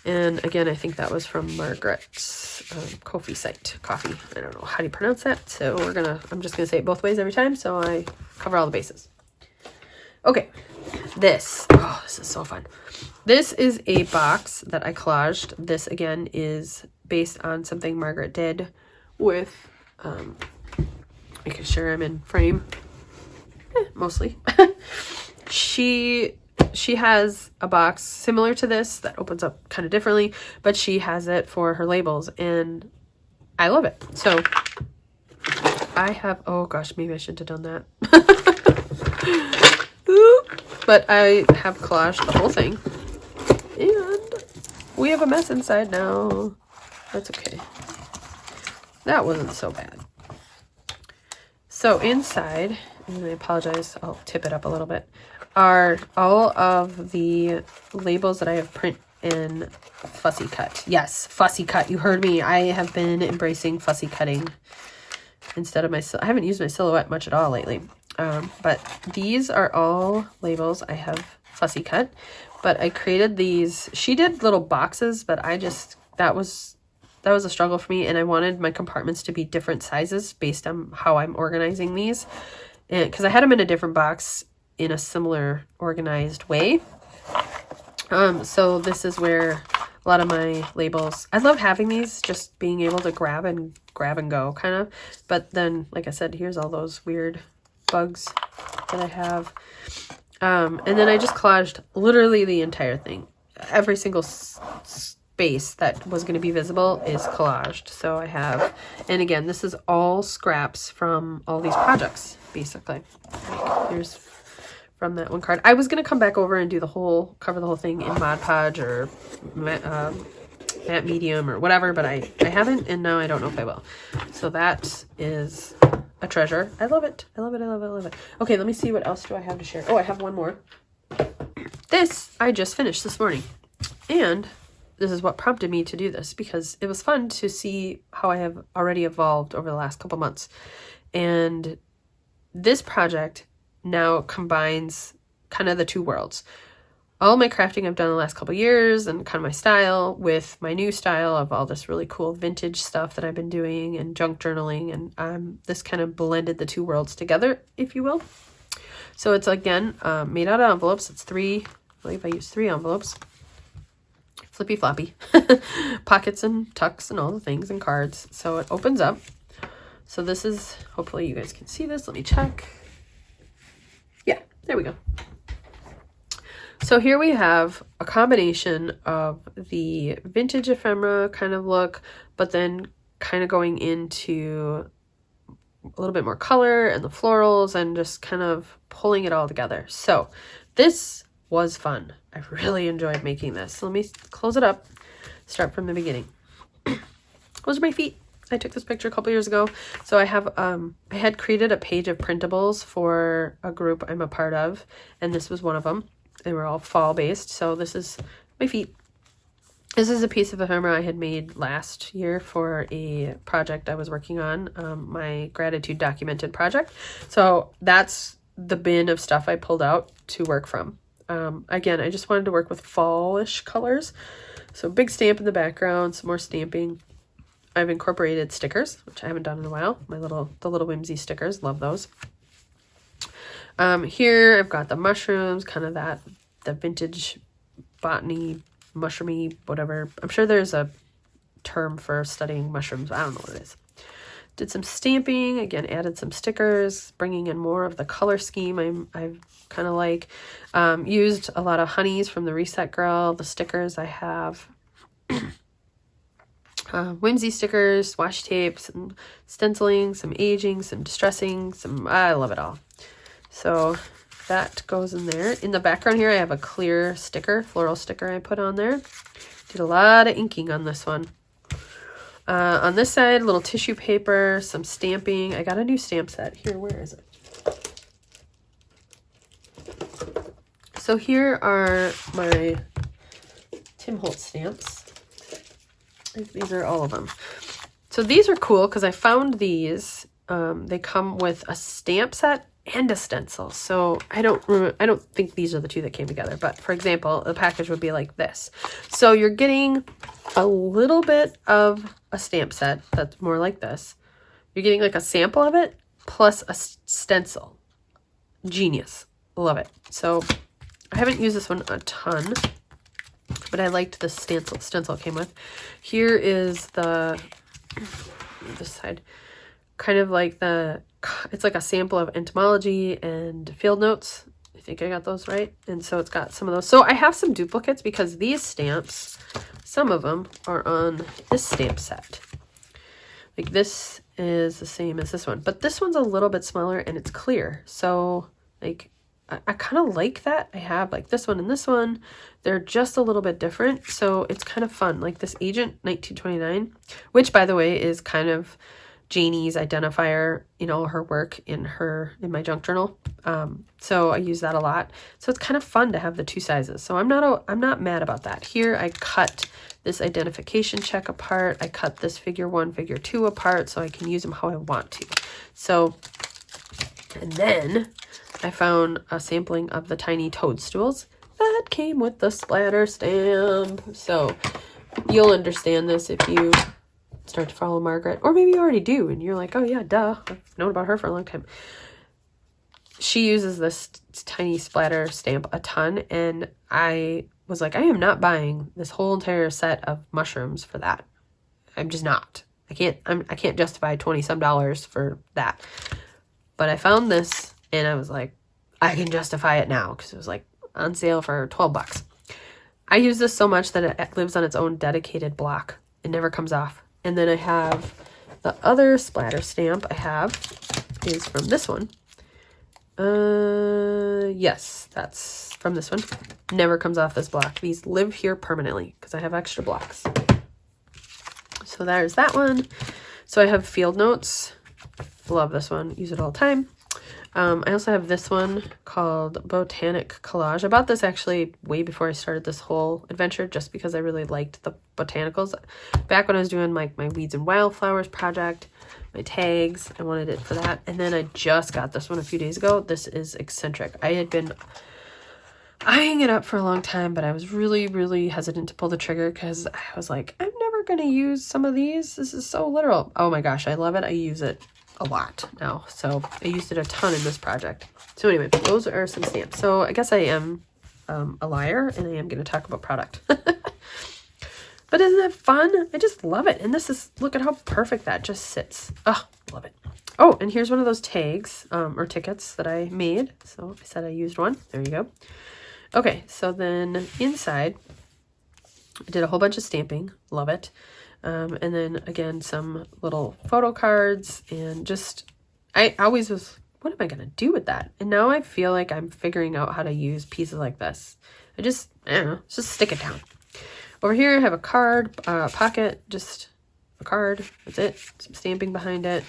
And again, I think that was from Margreth's Ko-fi site. Coffee. I don't know how do you pronounce that. So I'm just going to say it both ways every time so I cover all the bases. Okay. This is so fun. This is a box that I collaged. This again is based on something Margreth did with making sure I'm in frame. Mostly. She has a box similar to this that opens up kind of differently, but she has it for her labels and I love it. So I have, oh gosh, maybe I shouldn't have done that. But I have collaged the whole thing. And we have a mess inside now. That's okay. That wasn't so bad. So inside, and I apologize, I'll tip it up a little bit, are all of the labels that I have print in fussy cut. Yes, fussy cut. You heard me. I have been embracing fussy cutting instead of I haven't used my silhouette much at all lately. But these are all labels I have fussy cut, but I created these. She did little boxes, but that was a struggle for me. And I wanted my compartments to be different sizes based on how I'm organizing these. And cause I had them in a different box in a similar organized way. So this is where a lot of my labels, I love having these, just being able to grab and go kind of, but then like I said, here's all those weird bugs that I have. And then I just collaged literally the entire thing. Every single space that was going to be visible is collaged. So I have, and again, this is all scraps from all these projects, basically. Like, here's from that one card. I was going to come back over and do cover the whole thing in Mod Podge or matte medium or whatever, but I haven't, and now I don't know if I will. So that is a treasure. I love it. I love it. I love it. I love it. Okay, let me see what else do I have to share. Oh, I have one more. This I just finished this morning. And this is what prompted me to do this because it was fun to see how I have already evolved over the last couple months. And this project now combines kind of the two worlds. All my crafting I've done the last couple years and kind of my style with my new style of all this really cool vintage stuff that I've been doing and junk journaling. And this kind of blended the two worlds together, if you will. So it's again made out of envelopes. It's I believe I used 3 envelopes. flippy floppy. Pockets and tucks and all the things and cards. So it opens up. So this is, hopefully you guys can see this. Let me check. Yeah, there we go. So here we have a combination of the vintage ephemera kind of look, but then kind of going into a little bit more color and the florals and just kind of pulling it all together. So this was fun. I really enjoyed making this. So let me close it up, start from the beginning. Those are my feet. I took this picture a couple years ago. So I have, I had created a page of printables for a group I'm a part of, and this was one of them. They were all fall based. So this is my feet. This is a piece of ephemera I had made last year for a project I was working on, my gratitude documented project. So that's the bin of stuff I pulled out to work from. Again, I just wanted to work with fallish colors. So big stamp in the background, some more stamping. I've incorporated stickers, which I haven't done in a while. The little whimsy stickers, love those. Here I've got the mushrooms, kind of the vintage botany, mushroomy, whatever. I'm sure there's a term for studying mushrooms. I don't know what it is. Did some stamping, again, added some stickers, bringing in more of the color scheme I kind of like. Used a lot of honeys from the Reset Girl, the stickers I have. Whimsy stickers, washi tape, some stenciling, some aging, some distressing, I love it all. So that goes in there. In the background here, I have a clear sticker, floral sticker I put on there. Did a lot of inking on this one. On this side, a little tissue paper, some stamping. I got a new stamp set. Here, where is it? So here are my Tim Holtz stamps. These are all of them. So these are cool because I found these. They come with a stamp set and a stencil. So I don't think these are the two that came together. But for example, the package would be like this. So you're getting a little bit of a stamp set that's more like this. You're getting like a sample of it plus a stencil. Genius. Love it. So I haven't used this one a ton, but I liked the stencil it came with. Here is this side, kind of like it's like a sample of entomology and field notes. I think I got those right. And so it's got some of those. So I have some duplicates because these stamps, some of them are on this stamp set. Like this is the same as this one, but this one's a little bit smaller and it's clear. So like, I kind of like that. I have like this one and this one. They're just a little bit different. So it's kind of fun. Like this Agent 1929, which by the way is kind of Janie's identifier in all her work in my junk journal. So I use that a lot. So it's kind of fun to have the two sizes. So I'm not mad about that. Here I cut this identification check apart. I cut this figure 1, figure 2 apart so I can use them how I want to. So, and then I found a sampling of the tiny toadstools that came with the splatter stamp. So you'll understand this if you start to follow Margaret, or maybe you already do and you're like, oh yeah, duh, I've known about her for a long time. She uses this tiny splatter stamp a ton, and I was like, I am not buying this whole entire set of mushrooms for that. I'm just not. I can't justify $20 some for that. But I found this and I was like, I can justify it now because it was like on sale for $12. I use this so much that it lives on its own dedicated block. It never comes off. And then I have the other splatter stamp I have is from this one. Yes, that's from this one. Never comes off this block. These live here permanently because I have extra blocks. So there's that one. So I have field notes. Love this one. Use it all the time. I also have this one called Botanic Collage. I bought this actually way before I started this whole adventure just because I really liked the botanicals. Back when I was doing my weeds and wildflowers project, my tags, I wanted it for that. And then I just got this one a few days ago. This is Eccentric. I had been eyeing it up for a long time, but I was really, really hesitant to pull the trigger because I was like, I'm never going to use some of these. This is so literal. Oh my gosh, I love it. I use it a lot now. So I used it a ton in this project. So anyway, those are some stamps. So I guess I am a liar and I am going to talk about product. But isn't it fun? I just love it. And this is, look at how perfect that just sits. Oh, love it. Oh, and here's one of those tags or tickets that I made. So I said I used one. There you go. Okay, so then inside, I did a whole bunch of stamping. Love it. And then again, some little photo cards and just, I always was, what am I going to do with that? And now I feel like I'm figuring out how to use pieces like this. I don't know, just stick it down. Over here, I have a card, pocket, just a card. That's it. Some stamping behind it.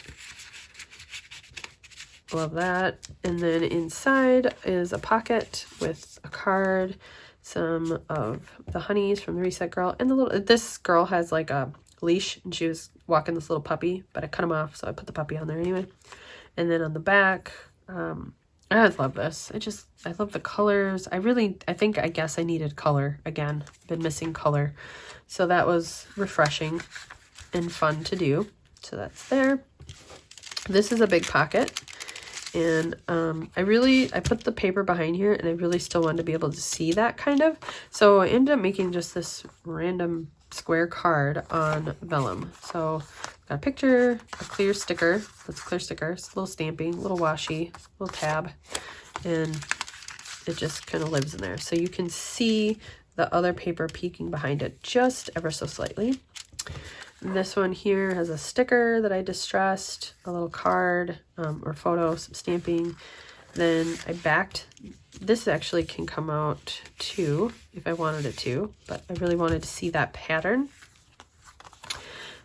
Love that. And then inside is a pocket with a card, some of the honeys from the Reset Girl, and this girl has like a leash and she was walking this little puppy, but I cut him off, so I put the puppy on there anyway. And then on the back, I love this. I love the colors. I guess I needed color again. Been missing color. So that was refreshing and fun to do. So that's there. This is a big pocket. And I put the paper behind here and I really still wanted to be able to see that kind of. So I ended up making just this random square card on vellum. So got a picture, a clear sticker. That's a clear sticker. It's a little stamping, a little washi, little tab. And it just kind of lives in there. So you can see the other paper peeking behind it just ever so slightly. This one here has a sticker that I distressed, a little card or photo, some stamping. Then I backed, this actually can come out too if I wanted it to, but I really wanted to see that pattern.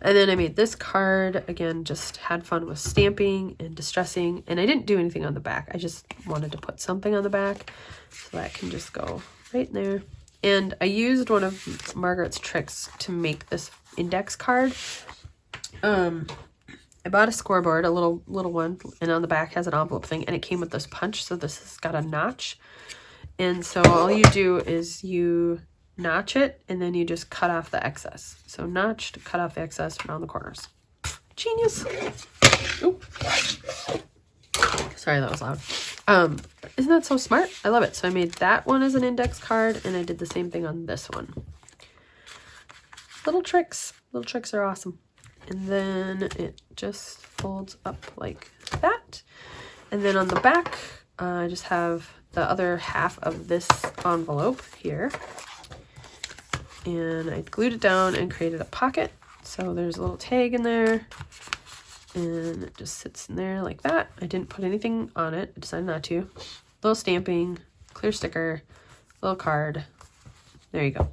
And then I made this card, again, just had fun with stamping and distressing, and I didn't do anything on the back. I just wanted to put something on the back, so that can just go right in there. And I used one of Margreth's tricks to make this index card. I bought a scoreboard, a little one, and on the back has an envelope thing, and it came with this punch, so this has got a notch. And so all you do is you notch it, and then you just cut off the excess. So notch to cut off the excess around the corners. Genius. Ooh. Sorry, that was loud. Isn't that so smart? I love it. So I made that one as an index card, and I did the same thing on this one. Little tricks. Little tricks are awesome. And then it just folds up like that. And then on the back, I just have the other half of this envelope here. And I glued it down and created a pocket. So there's a little tag in there. And it just sits in there like that. I didn't put anything on it. I decided not to. Little stamping, clear sticker, little card. There you go.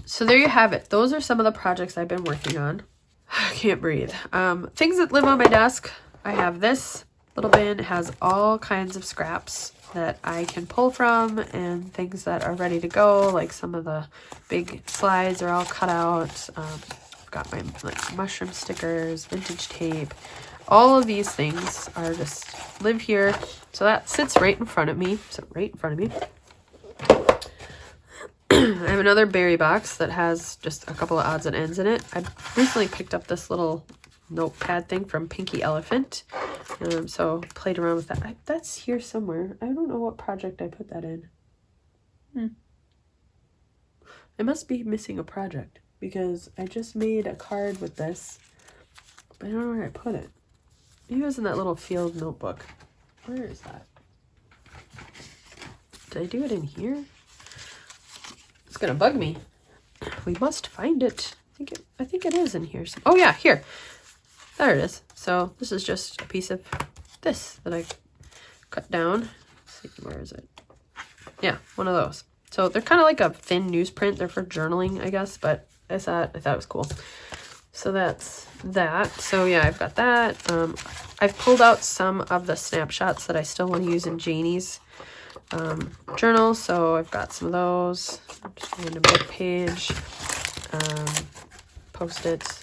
So there you have it. Those are some of the projects I've been working on. I can't breathe. Things that live on my desk. I have this little bin. It has all kinds of scraps that I can pull from and things that are ready to go. Like some of the big slides are all cut out. I've got my like mushroom stickers, vintage tape. All of these things are just live here. So that sits right in front of me. I have another berry box that has just a couple of odds and ends in it. I recently picked up this little notepad thing from Pinky Elephant. So played around with that. That's here somewhere. I don't know what project I put that in. I must be missing a project because I just made a card with this, but I don't know where I put it. Maybe it was in that little field notebook. Where is that? Did I do it in here? It's gonna bug me. We must find it. I think it is in here. Oh yeah, here. There it is. So this is just a piece of this that I cut down. Let's see, where is it? Yeah, one of those. So they're kind of like a thin newsprint. They're for journaling, I guess, but I thought it was cool. So that's that. So yeah, I've got that. I've pulled out some of the snapshots that I still want to use in Janie's journal. So I've got some of those. Just random book page, post-its,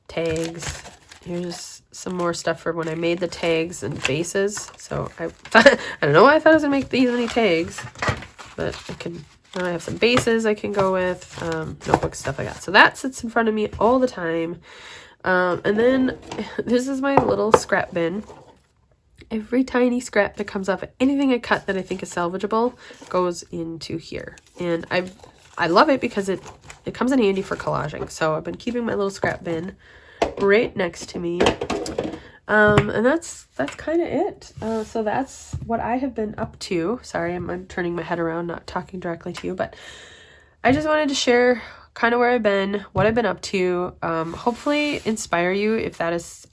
tags. Here's some more stuff for when I made the tags and bases. So I don't know why I thought I was gonna make these many tags, but now I have some bases I can go with, notebook stuff like that. So that sits in front of me all the time. And then this is my little scrap bin. Every tiny scrap that comes off, anything I cut that I think is salvageable goes into here. And I love it because it comes in handy for collaging. So I've been keeping my little scrap bin right next to me. And that's kind of it. So that's what I have been up to. Sorry, I'm turning my head around, not talking directly to you, but I just wanted to share kind of where I've been, what I've been up to, hopefully inspire you if that is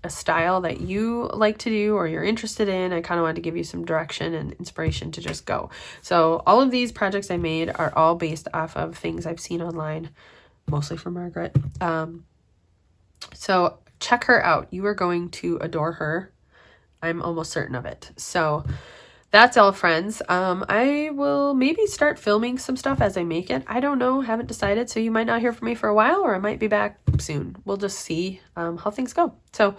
a style that you like to do or you're interested in. I kind of wanted to give you some direction and inspiration to just go. So all of these projects I made are all based off of things I've seen online, mostly from Margreth. So check her out. You are going to adore her. I'm almost certain of it. So that's all, friends. I will maybe start filming some stuff as I make it. I don't know. Haven't decided. So you might not hear from me for a while, or I might be back soon. We'll just see how things go. So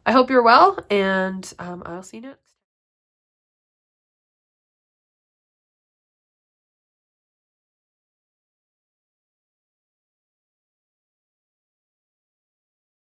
I hope you're well, and I'll see you next.